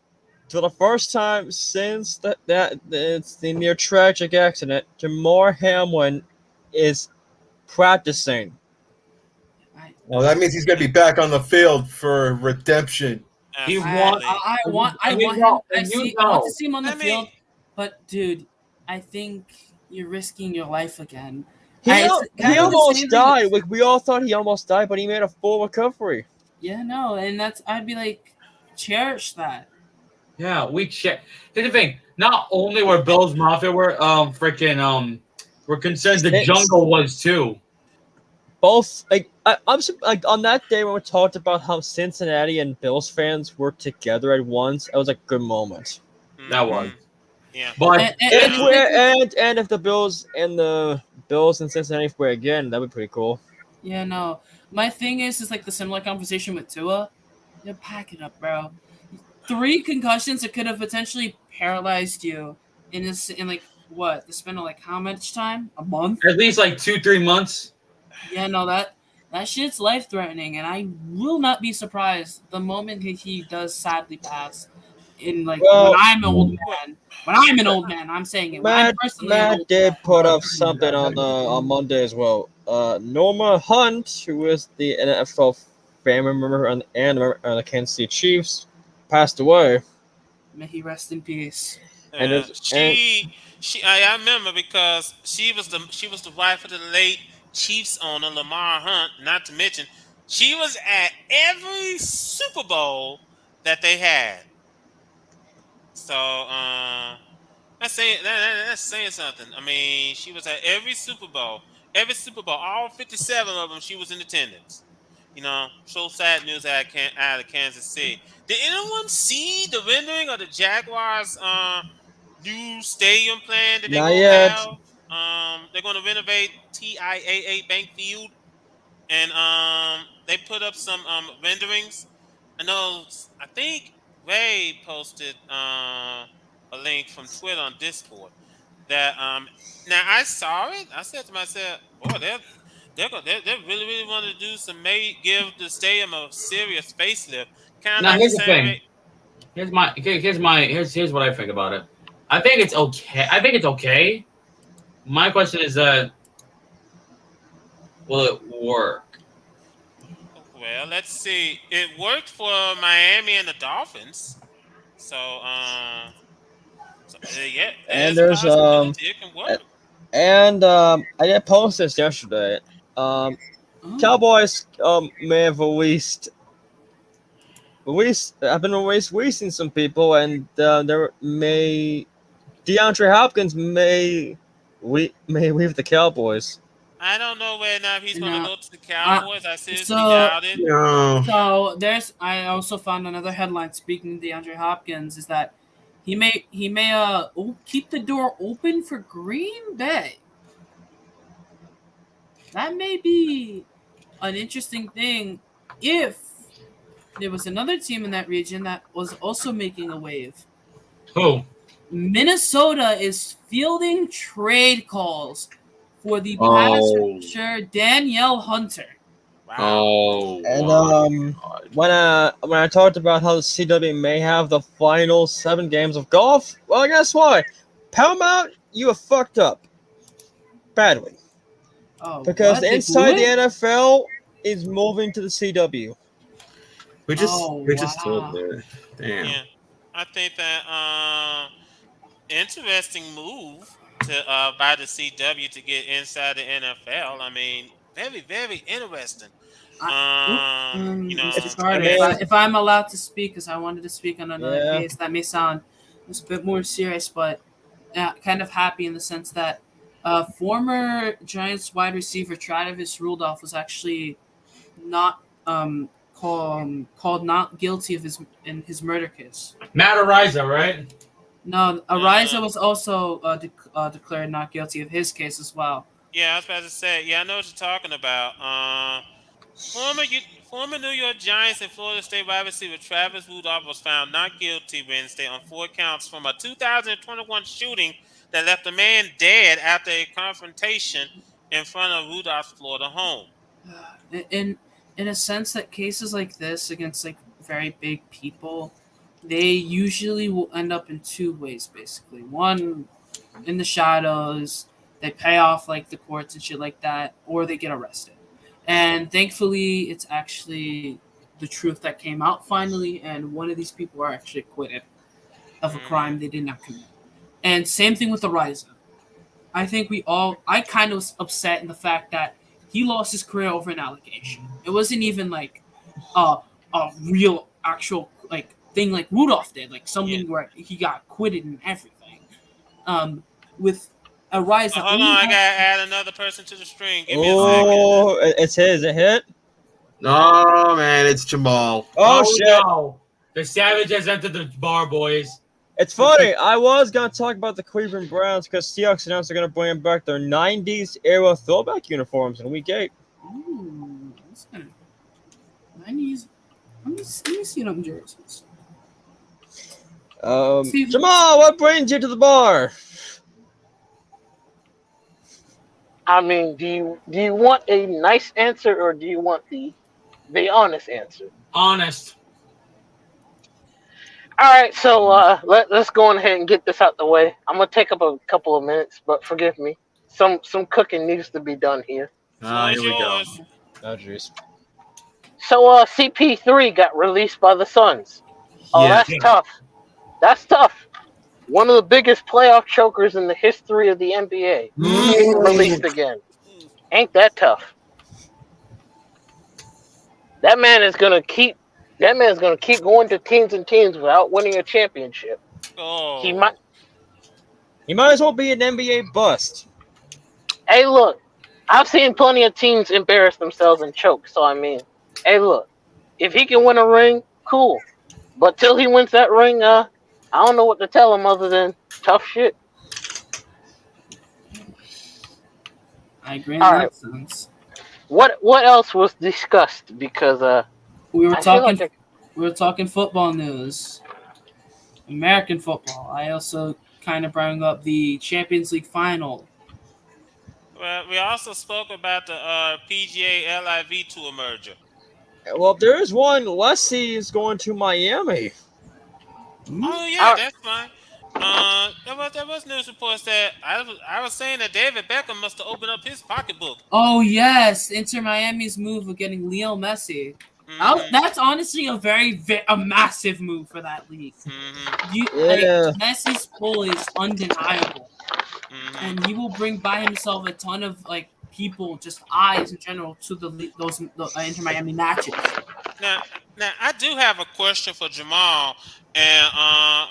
For the first time since it's the near tragic accident, Jamar Hamlin is practicing. Well, that means he's going to be back on the field for redemption. He won. I want to see him on the field, but dude, I think you're risking your life again. He almost died. Like, we all thought he almost died, but he made a full recovery. Yeah, no, and I'd be like, cherish that. Yeah, we check. Here's the thing: not only were Bills Mafia we're concerned, the jungle was too. Both I'm on that day when we talked about how Cincinnati and Bills fans were together at once. It was a good moment. That was. Yeah. But and if the Bills and Cincinnati were again, that'd be pretty cool. Yeah, no. My thing is like the similar conversation with Tua. You pack it up, bro. 3 concussions that could have potentially paralyzed you in what? They spent like how much time? A month? At least like 2-3 months. Yeah, no, that shit's life threatening, and I will not be surprised the moment he does sadly pass. In like Well- when I'm an old man. When I'm an old man, I'm saying it. When I'm personally an Matt old did man. put up something on Monday as well. Norma Hunt, who is the NFL family member and the Kansas City Chiefs, passed away. May he rest in peace. And Yeah, there's- I remember because she was the wife of the late Chiefs owner Lamar Hunt. Not to mention, she was at every Super Bowl that they had. So that's saying something. I mean, she was at every Super Bowl, all 57 of them. She was in attendance. So sad news out of Kansas City. Did anyone see the rendering of the Jaguars' new stadium plan that they're Not gonna yet. have? They're gonna renovate TIAA Bank Field, and they put up some renderings. I think Ray posted a link from Twitter on Discord that now I saw it. I said to myself, "Boy, they really want to do give the stadium a serious facelift." Kind of Now like here's the the same thing. way. Here's what I think about it. I think it's okay. My question is will it work? Well, let's see. It worked for Miami and the Dolphins, so yeah, And there's a there's, possibility it can work. And I did post this yesterday. Oh. Cowboys may have released. I've been releasing some people, and DeAndre Hopkins may leave the Cowboys. I don't know whether or not he's going to No. go to the Cowboys. I seriously so- doubt it. No. So I also found another headline speaking of DeAndre Hopkins is that he may keep the door open for Green Bay. That may be an interesting thing if there was another team in that region that was also making a wave. Who? Minnesota is fielding trade calls for the pass Oh. rusher Danielle Hunter. Wow. Oh. And when I talked about how the CW may have the final 7 games of golf, well, guess what? Paramount, you have fucked up badly Oh, because what? They inside blew the it? NFL is moving to the CW. We just Oh, told wow. her. Damn. Yeah, I think that interesting move to by the CW to get inside the NFL. I mean, very very interesting. Mr. Carter, mean- if I'm allowed to speak, because I wanted to speak on another Yeah. case that may sound just a bit more serious, but kind of happy in the sense that former Giants wide receiver Travis Rudolph was actually not called not guilty of his murder case. Matt Ariza, right? No, Ariza was also declared not guilty of his case as well. Yeah, I was about to say. Yeah, I know what you're talking about. Former New York Giants and Florida State wide receiver Travis Rudolph was found not guilty Wednesday on 4 counts from a 2021 shooting that left a man dead after a confrontation in front of Rudolph's Florida home. In a sense that cases like this against like very big people, they usually will end up in 2 ways basically. One, in the shadows, they pay off like the courts and shit like that, or they get arrested. And thankfully, it's actually the truth that came out finally, and one of these people are actually acquitted of a crime they did not commit. And same thing with Ariza. I think I kind of was upset in the fact that he lost his career over an allegation. It wasn't even like a real actual like thing like Rudolph did, like something where he got acquitted and everything. With Ariza, Hold on, I gotta add another person to the string. Give me a Oh, it's his. It hit. No, man, it's Jamal. Oh, shit! No. The Savage has entered the bar, boys. It's funny. I was gonna talk about the Cleveland Browns because Seahawks announced they're gonna bring back their '90s era throwback uniforms in Week 8. Ooh, that's kind of 90s. Let me see them jerseys. Jamal, what brings you to the bar? I mean, do you want a nice answer or do you want the honest answer? Honest. All right, so let's go on ahead and get this out the way. I'm gonna take up a couple of minutes, but forgive me. Some cooking needs to be done here. Floor is Here we go. yours. Oh, jeez. So CP3 got released by the Suns. Oh, Yeah. that's tough. That's tough. One of the biggest playoff chokers in the history of the NBA. Getting released again. Ain't that tough? That man is gonna keep going to teams and teams without winning a championship. Oh. He might. He might as well be an NBA bust. Hey, look, I've seen plenty of teams embarrass themselves and choke. So I mean, hey, look, if he can win a ring, cool. But till he wins that ring, I don't know what to tell him other than tough shit. I agree in All that right. sense. What else was discussed? Because We were I feel talking. like We were talking football news, American football. I also kind of brought up the Champions League final. Well, we also spoke about the PGA LIV Tour merger. Well, there is one. Leslie is going to Miami. Oh yeah, that's fine. There was news reports that I was saying that David Beckham must have opened up his pocketbook. Oh yes, Inter Miami's move of getting Leo Messi. That's honestly a massive move for that league. Yeah. Messi's pull is undeniable, and he will bring by himself a ton of people, just eyes in general, to the Inter Miami matches. Now I do have a question for Jamal, and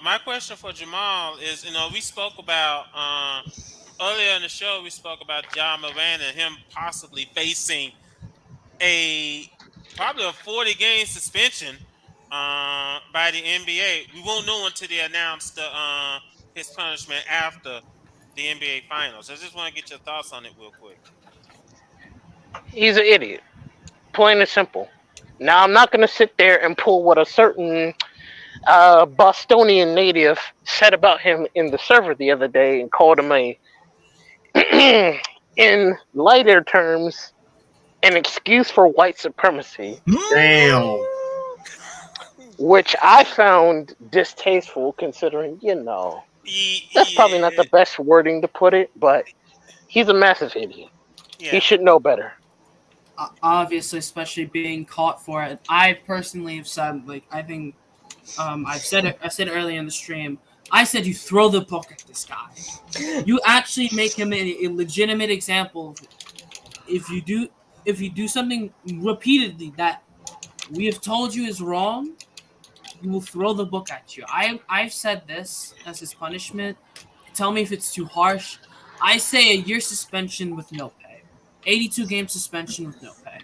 my question for Jamal is, we spoke about earlier in the show. We spoke about John Moran and him possibly facing probably a 40-game suspension by the NBA. We won't know until they announce his punishment after the NBA Finals. I just want to get your thoughts on it real quick. he's an idiot, plain and simple. Now I'm not gonna sit there and pull what a certain Bostonian native said about him in the server the other day and called him in lighter terms, an excuse for white supremacy. Damn. Which I found distasteful, considering, that's probably not the best wording to put it, but he's a massive idiot. Yeah. He should know better. Obviously, especially being caught for it. I personally have said, I think, I said it earlier in the stream. I said you throw the book at this guy. You actually make him a legitimate example of it. If you do something repeatedly that we have told you is wrong, you will throw the book at you. I've said this as his punishment. Tell me if it's too harsh. I say a year suspension with no pay. 82-game suspension with no pay.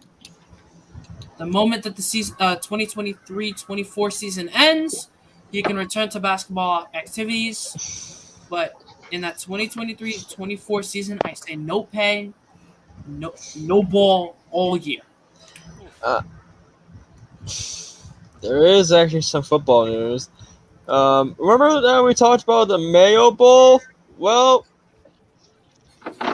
The moment that the season 2023-24 season ends, he can return to basketball activities. But in that 2023-24 season, I say no pay, no ball all year. There is actually some football news. Remember that we talked about the Mayo Bowl? Well,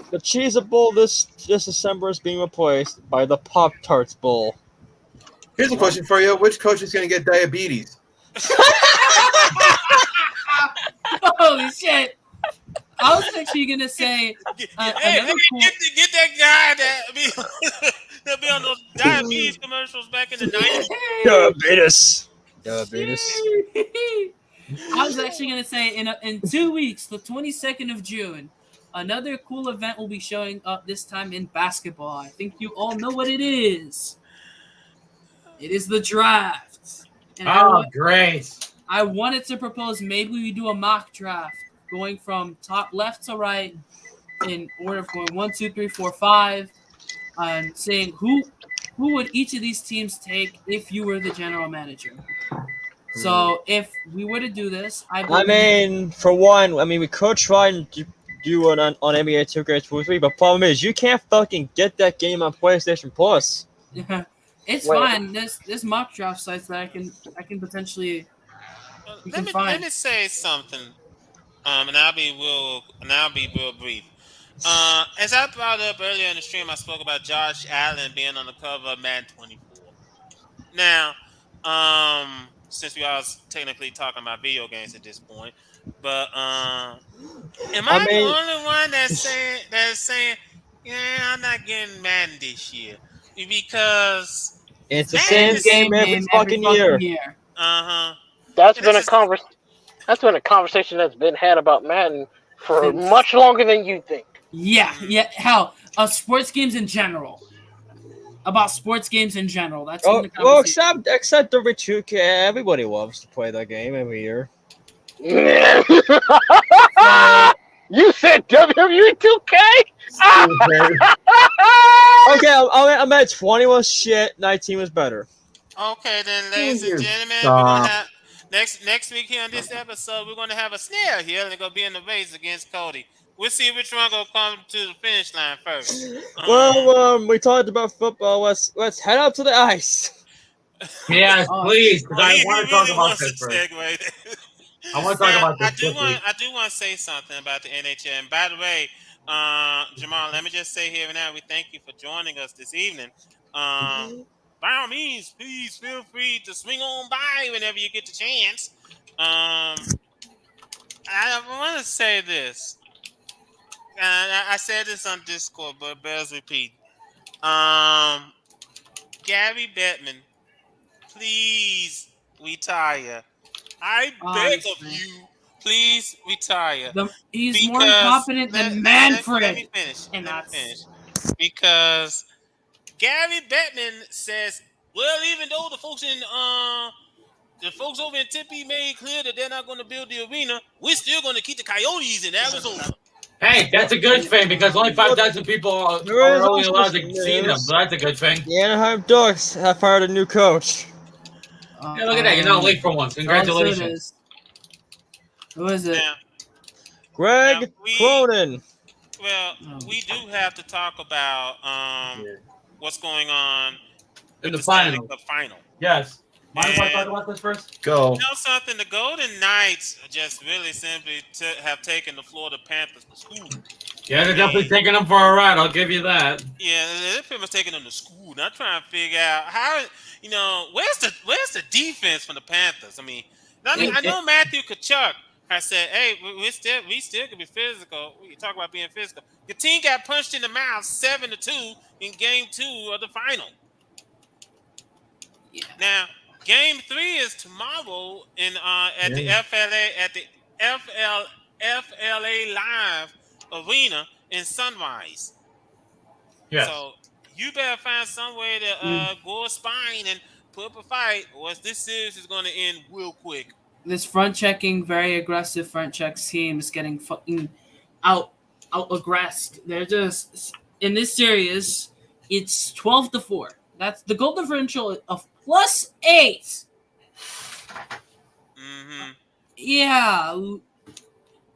the Cheez Bowl this December is being replaced by the Pop-Tarts Bowl. Here's a question for you. Which coach is going to get diabetes? Holy shit! I was actually going to say Get that guy that be on those diabetes commercials back in the 90s. Diabetes. I was actually going to say in 2 weeks, the 22nd of June, another cool event will be showing up, this time in basketball. I think you all know what it is. It is the draft. And Great. I wanted to propose maybe we do a mock draft going from top left to right in order of going 1, 2, 3, 4, 5, and saying who would each of these teams take if you were the general manager. So if we were to do this, for one, we could try and do one on NBA 2K23, but problem is you can't fucking get that game on PlayStation Plus. It's fine. There's mock draft sites that I can potentially. Let me say something, and I'll be real brief. As I brought up earlier in the stream, I spoke about Josh Allen being on the cover of Madden 24. Now, since we are technically talking about video games at this point, but am I the mean, only one that's saying, yeah, I'm not getting Madden this year because it's the Madden same is game every fucking year. uh-huh. That's And been it's a just, that's been a conversation that's been had about Madden for Since- much longer than you think. Yeah. How? Sports games in general. About sports games in general. That's been the Well, conversation. except the rich who everybody loves to play that game every year. You said WWE 2K? Okay, I meant 20 was shit, 19 was better. okay, then, ladies and gentlemen, we're Stop. gonna have next week here on this episode, we're gonna have a snare here and they're gonna be in the race against Cody. We'll see which one gonna come to the finish line first. Well, we talked about football. Let's head out to the ice. Yes, please, because I he want to talk really about wants this to first. segue. I want to talk about this I do quickly. want to say something about the NHL. And by the way, Jamal, let me just say here and now, we thank you for joining us this evening. By all means, please feel free to swing on by whenever you get the chance. I want to say this. I said this on Discord, but bears repeat. Gary Bettman, please retire. I beg of Honestly. you, please retire. He's more incompetent than Manfred. Let me finish. Because Gary Bettman says, well, even though the folks over in Tempe made clear that they're not going to build the arena, we're still going to keep the Coyotes in Arizona. Hey, that's a good thing because only 5,000 people are only allowed to see them. So that's a good thing. The Anaheim Ducks have hired a new coach. Yeah, look at that. You're not late for once. Congratulations. Who is it? Now, Greg Cronin. well, we do have to talk about what's going on In the Stanley final. Cup Final. Yes. Mind if I And- talk about this first? Go. You know something? The Golden Knights just really simply have taken the Florida Panthers to school. Yeah, they're definitely taking them for a ride. I'll give you that. Yeah, they're pretty much taking them to school. Not trying to figure out how, where's the defense from the Panthers? I know Matthew Tkachuk has said, hey, we still can be physical. We talk about being physical. Your team got punched in the mouth 7-2 in Game 2 of the final. Yeah. Now, Game 3 is tomorrow at the FLA Live Arena in Sunrise. Yes. So you better find some way to go a spine and put up a fight, or this series is going to end real quick. This very aggressive front check team is getting fucking out aggressed. They're just in this series. It's 12-4. That's the goal differential of +8. Mm-hmm. Yeah,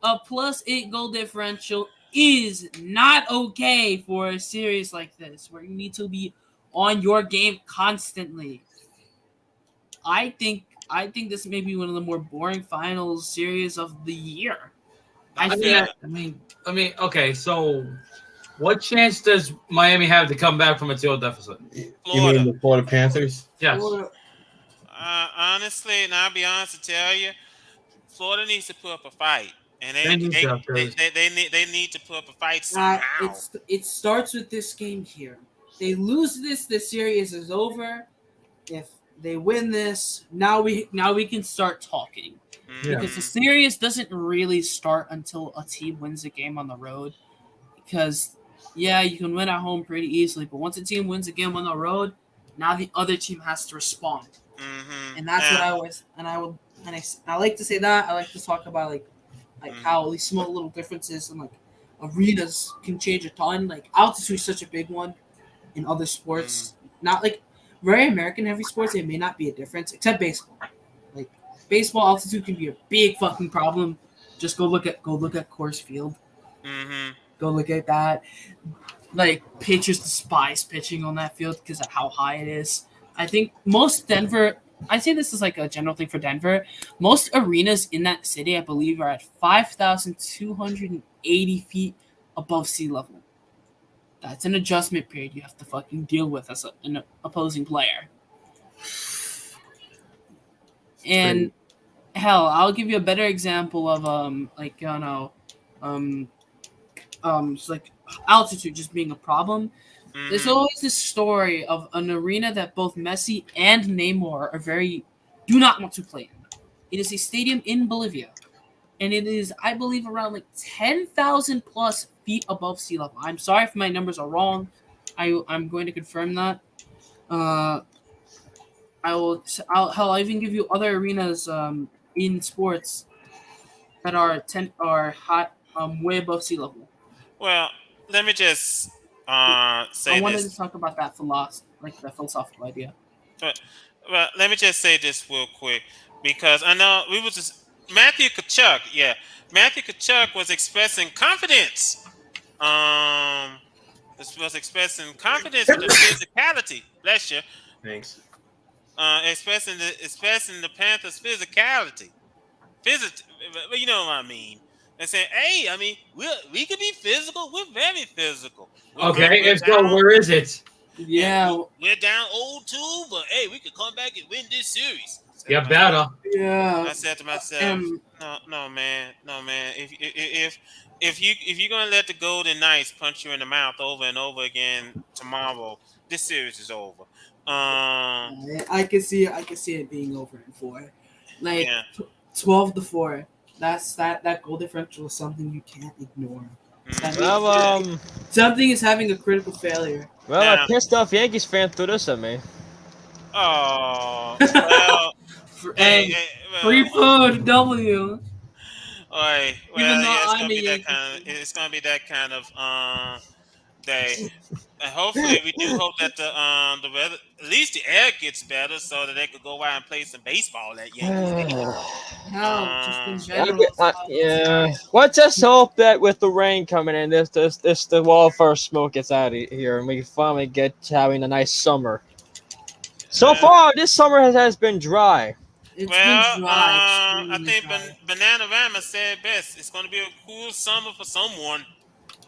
a +8 goal differential is not okay for a series like this, where you need to be on your game constantly. I think this may be one of the more boring finals series of the year. Okay, so what chance does Miami have to come back from a 2-0 deficit? You mean the Florida Panthers? Yes. Honestly, and I'll be honest to tell you, Florida needs to put up a fight, and they need to put up a fight somehow. It starts with this game here. They lose this series is over. If they win this, now we can start talking. Yeah. Because the series doesn't really start until a team wins a game on the road. Because you can win at home pretty easily, but once a team wins a game on the road, now the other team has to respond. Mm-hmm. And that's what I like to say that. I like to talk about like how these small little differences and like arenas can change a ton. Like altitude is such a big one in other sports. Not like very American heavy sports, it may not be a difference, except baseball. Like baseball altitude can be a big fucking problem. Just go look at Coors Field. Mm-hmm. Go look at that. Like pitchers despise pitching on that field because of how high it is. I think most Denver, I say this is like a general thing for Denver. Most arenas in that city, I believe, are at 5,280 feet above sea level. That's an adjustment period you have to fucking deal with as an opposing player. And hell, I'll give you a better example of it's like altitude just being a problem. There's always this story of an arena that both Messi and Neymar do not want to play in. It is a stadium in Bolivia, and it is, I believe, around like 10,000 plus feet above sea level. I'm sorry if my numbers are wrong. I'm going to confirm that. I'll even give you other arenas in sports that are way above sea level. Well, let me just say I wanted this. to talk about that the philosophical idea. Well, let me just say this real quick, because I know we was just Matthew Kachuk. Yeah, Matthew Kachuk was expressing confidence. Was expressing confidence with the physicality. Bless you. Thanks. Expressing the Panthers' physicality. You know what I mean. And saying, hey, I mean, we can be physical. We're very physical. Okay, if so, where is it? Yeah. We're down 0-2, but hey, we could come back and win this series. Yeah, better. Yeah. I said to myself, no, man. If you're gonna let the Golden Knights punch you in the mouth over and over again tomorrow, this series is over. I can see it being over in 4. Like 12-4. That goal differential is something you can't ignore. Something is having a critical failure. Well, a pissed off Yankees fan threw this at me. Oh, well, free food, W. Well, it's gonna be that kind of day. And hopefully, we do hope that the weather, at least the air gets better, so that they could go out and play some baseball at Yankees Stadium. Just in general. Yeah. Let's just hope that with the rain coming in, the wildfire smoke gets out of here, and we can finally get having a nice summer. So far, this summer has been dry. Been dry. I think Bananarama said best. It's going to be a cool summer for someone.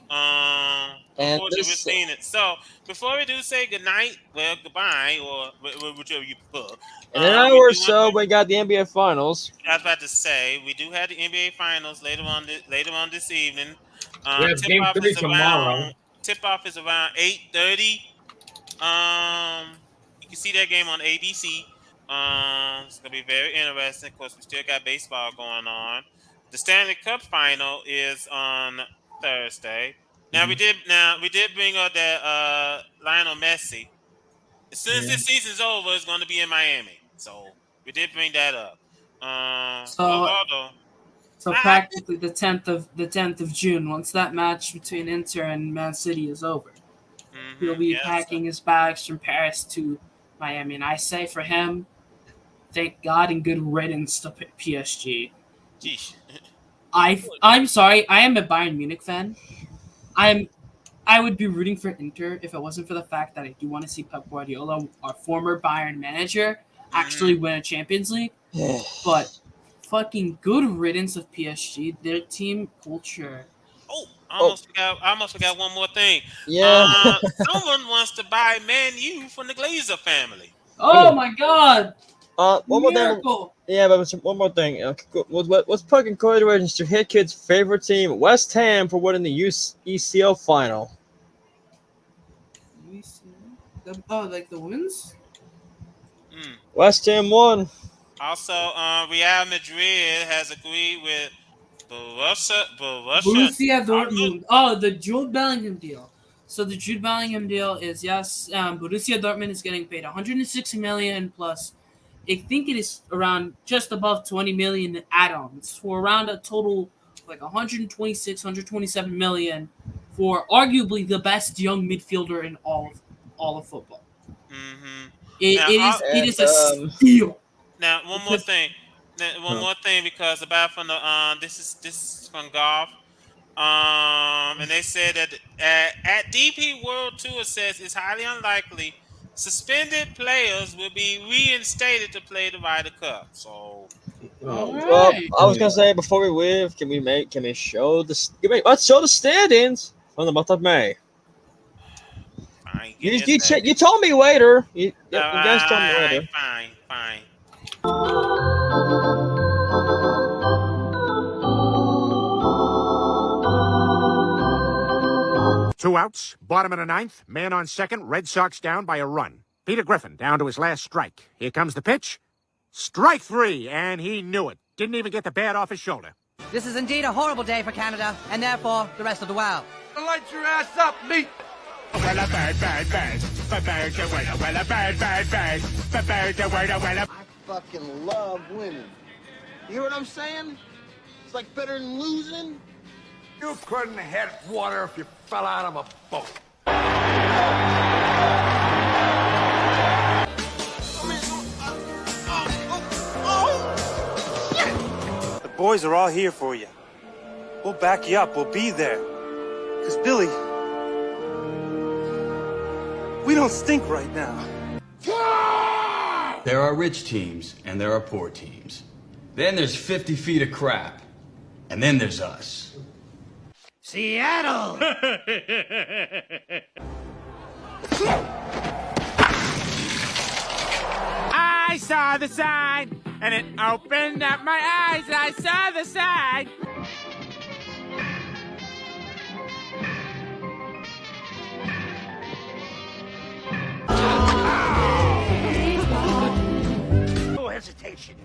Unfortunately, we're seeing it. So, before we do say goodnight, goodbye, or whichever you prefer. In an hour or so, we got the NBA Finals. I was about to say, we do have the NBA Finals later on this evening. We have Game 3 tomorrow. Tip-off is around 8:30. You can see that game on ABC. It's going to be very interesting. Of course, we still got baseball going on. The Stanley Cup Final is on Thursday. Now we did bring up that Lionel Messi. As soon as this season's over, it's going to be in Miami. So we did bring that up. So practically the 10th of June, once that match between Inter and Man City is over, he'll be packing his bags from Paris to Miami. And I say for him, thank God and good riddance to PSG. Jeez. I'm sorry, I am a Bayern Munich fan. I would be rooting for Inter if it wasn't for the fact that I do want to see Pep Guardiola, our former Bayern manager, actually win a Champions League. But fucking good riddance of PSG, their team culture. I almost forgot one more thing. Yeah. Someone wants to buy Man U from the Glazer family. Oh my God. One more thing. Yeah, but one more thing. What's fucking congratulations to Hit Kid's favorite team, West Ham, for winning the ECL final. Like the women's? West Ham won. Also, Real Madrid has agreed with Borussia Dortmund. Oh, the Jude Bellingham deal. So the Jude Bellingham deal is Borussia Dortmund is getting paid 160 million plus. I think it is around just above 20 million add-ons for around a total like 127 million for arguably the best young midfielder in all of football. It is a steal. Now, one more thing, because about from the this is from golf, and they said that at DP World Tour says it's highly unlikely suspended players will be reinstated to play the Ryder Cup. So Well, I was gonna say before we leave, let's show the standings from the month of May. Fine, You told me later. You guys told me later. Fine. 2 outs, bottom of the ninth, man on second, Red Sox down by a run. Peter Griffin down to his last strike. Here comes the pitch. Strike 3, and he knew it. Didn't even get the bat off his shoulder. This is indeed a horrible day for Canada, and therefore the rest of the world. Light your ass up, meat! Well, a bad, bad, bad. Well, a bad, bad, bad. I fucking love winning. You hear what I'm saying? It's like better than losing. You couldn't hit water if you fell out of a boat. The boys are all here for you. We'll back you up. We'll be there. Because, Billy, we don't stink right now. There are rich teams and there are poor teams. Then there's 50 feet of crap. And then there's us. Seattle! I saw the sign, and it opened up my eyes. I saw the sign. No hesitation.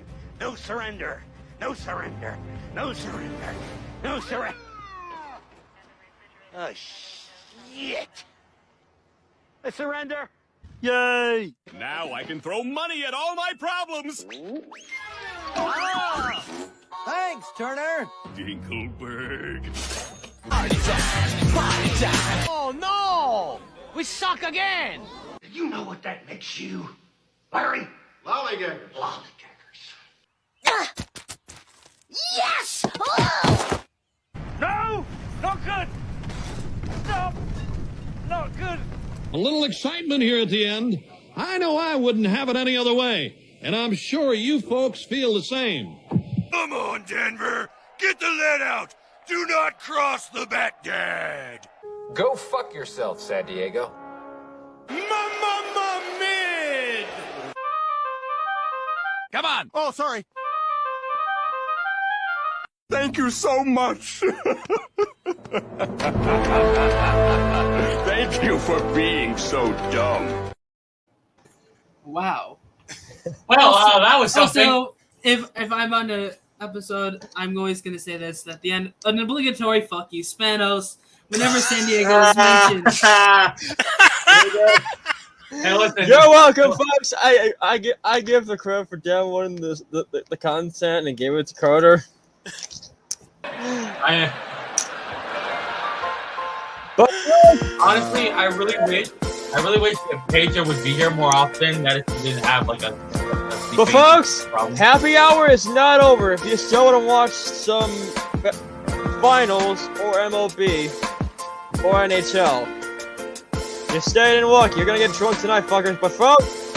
No surrender. No surrender. No surrender. No surrender. Oh, shit. I surrender. Yay! Now I can throw money at all my problems. Ah! Thanks, Turner. Dinkelberg. Oh, no! We suck again! You know what that makes you, Larry? Lollygaggers. Lollygaggers. Yes! Oh! No! Not good! Stop! Not good! A little excitement here at the end. I know I wouldn't have it any other way, and I'm sure you folks feel the same. Come on, Denver! Get the lead out! Do not cross the Baghdad! Go fuck yourself, San Diego. Mid! Come on. Oh, sorry. Thank you so much! Thank you for being so dumb. Wow. Well, that was something. Also, if I'm on the episode, I'm always going to say this at the end. An obligatory fuck you, Spanos, whenever San Diego is mentioned. Hey, listen. You're welcome, folks. I give the credit for downloading the content and gave it to Carter. But honestly, I really wish that Pedro would be here more often. That if he didn't have like a But folks, happy hour is not over. If you still want to watch some finals or MLB or NHL, just stay and look. You're gonna get drunk tonight, fuckers. But folks,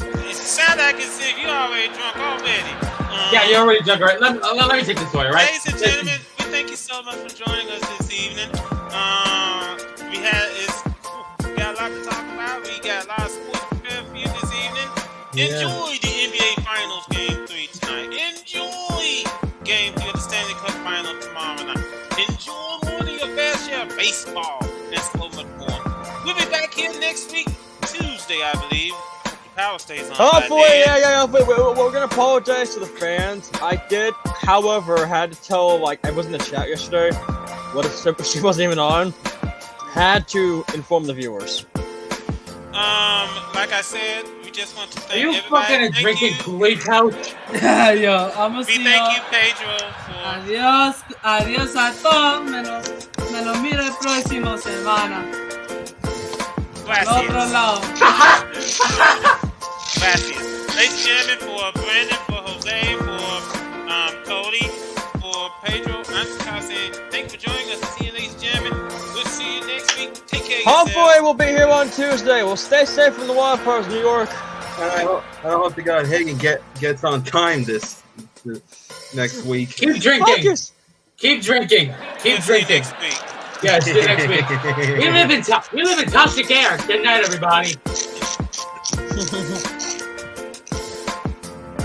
It sounds like it's if you already drunk already. yeah, you're already drunk, right? Let me take this away, right? Ladies and gentlemen, we thank you so much for joining us this evening. We got a lot to talk about. We got a lot of sports prepared for you this evening. Enjoy the NBA Finals Game 3 tonight. Enjoy Game 3 of the Stanley Cup Final tomorrow night. Enjoy more than your fair share of baseball. That's so much more. We'll be back here next week, Tuesday, I believe. Power stays on. hopefully, yeah. We're gonna apologize to the fans. I did, however, had to tell, I was in the chat yesterday. She wasn't even on. Had to inform the viewers. Like I said, we just want to thank Are you everybody. fucking drinking Kool-Aid couch? Yo, I'm gonna We see thank y'all. you, Pedro, for Adiós a todos. Me lo miro el próximo semana. Al otro lado. Gracias. Ladies and gentlemen, for Brandon, for Jose, for Cody, for Pedro, I'm just saying thank you for joining us. See you, ladies and gentlemen. We'll see you next week. Take care of yourselves. Hopefully, we'll be here on Tuesday. We'll stay safe from the wild parts of New York. And I hope to God Hagen gets on time this next week. Keep drinking. Keep drinking. Keep drinking. Yeah, see you next week. We live in toxic air. Good night, everybody.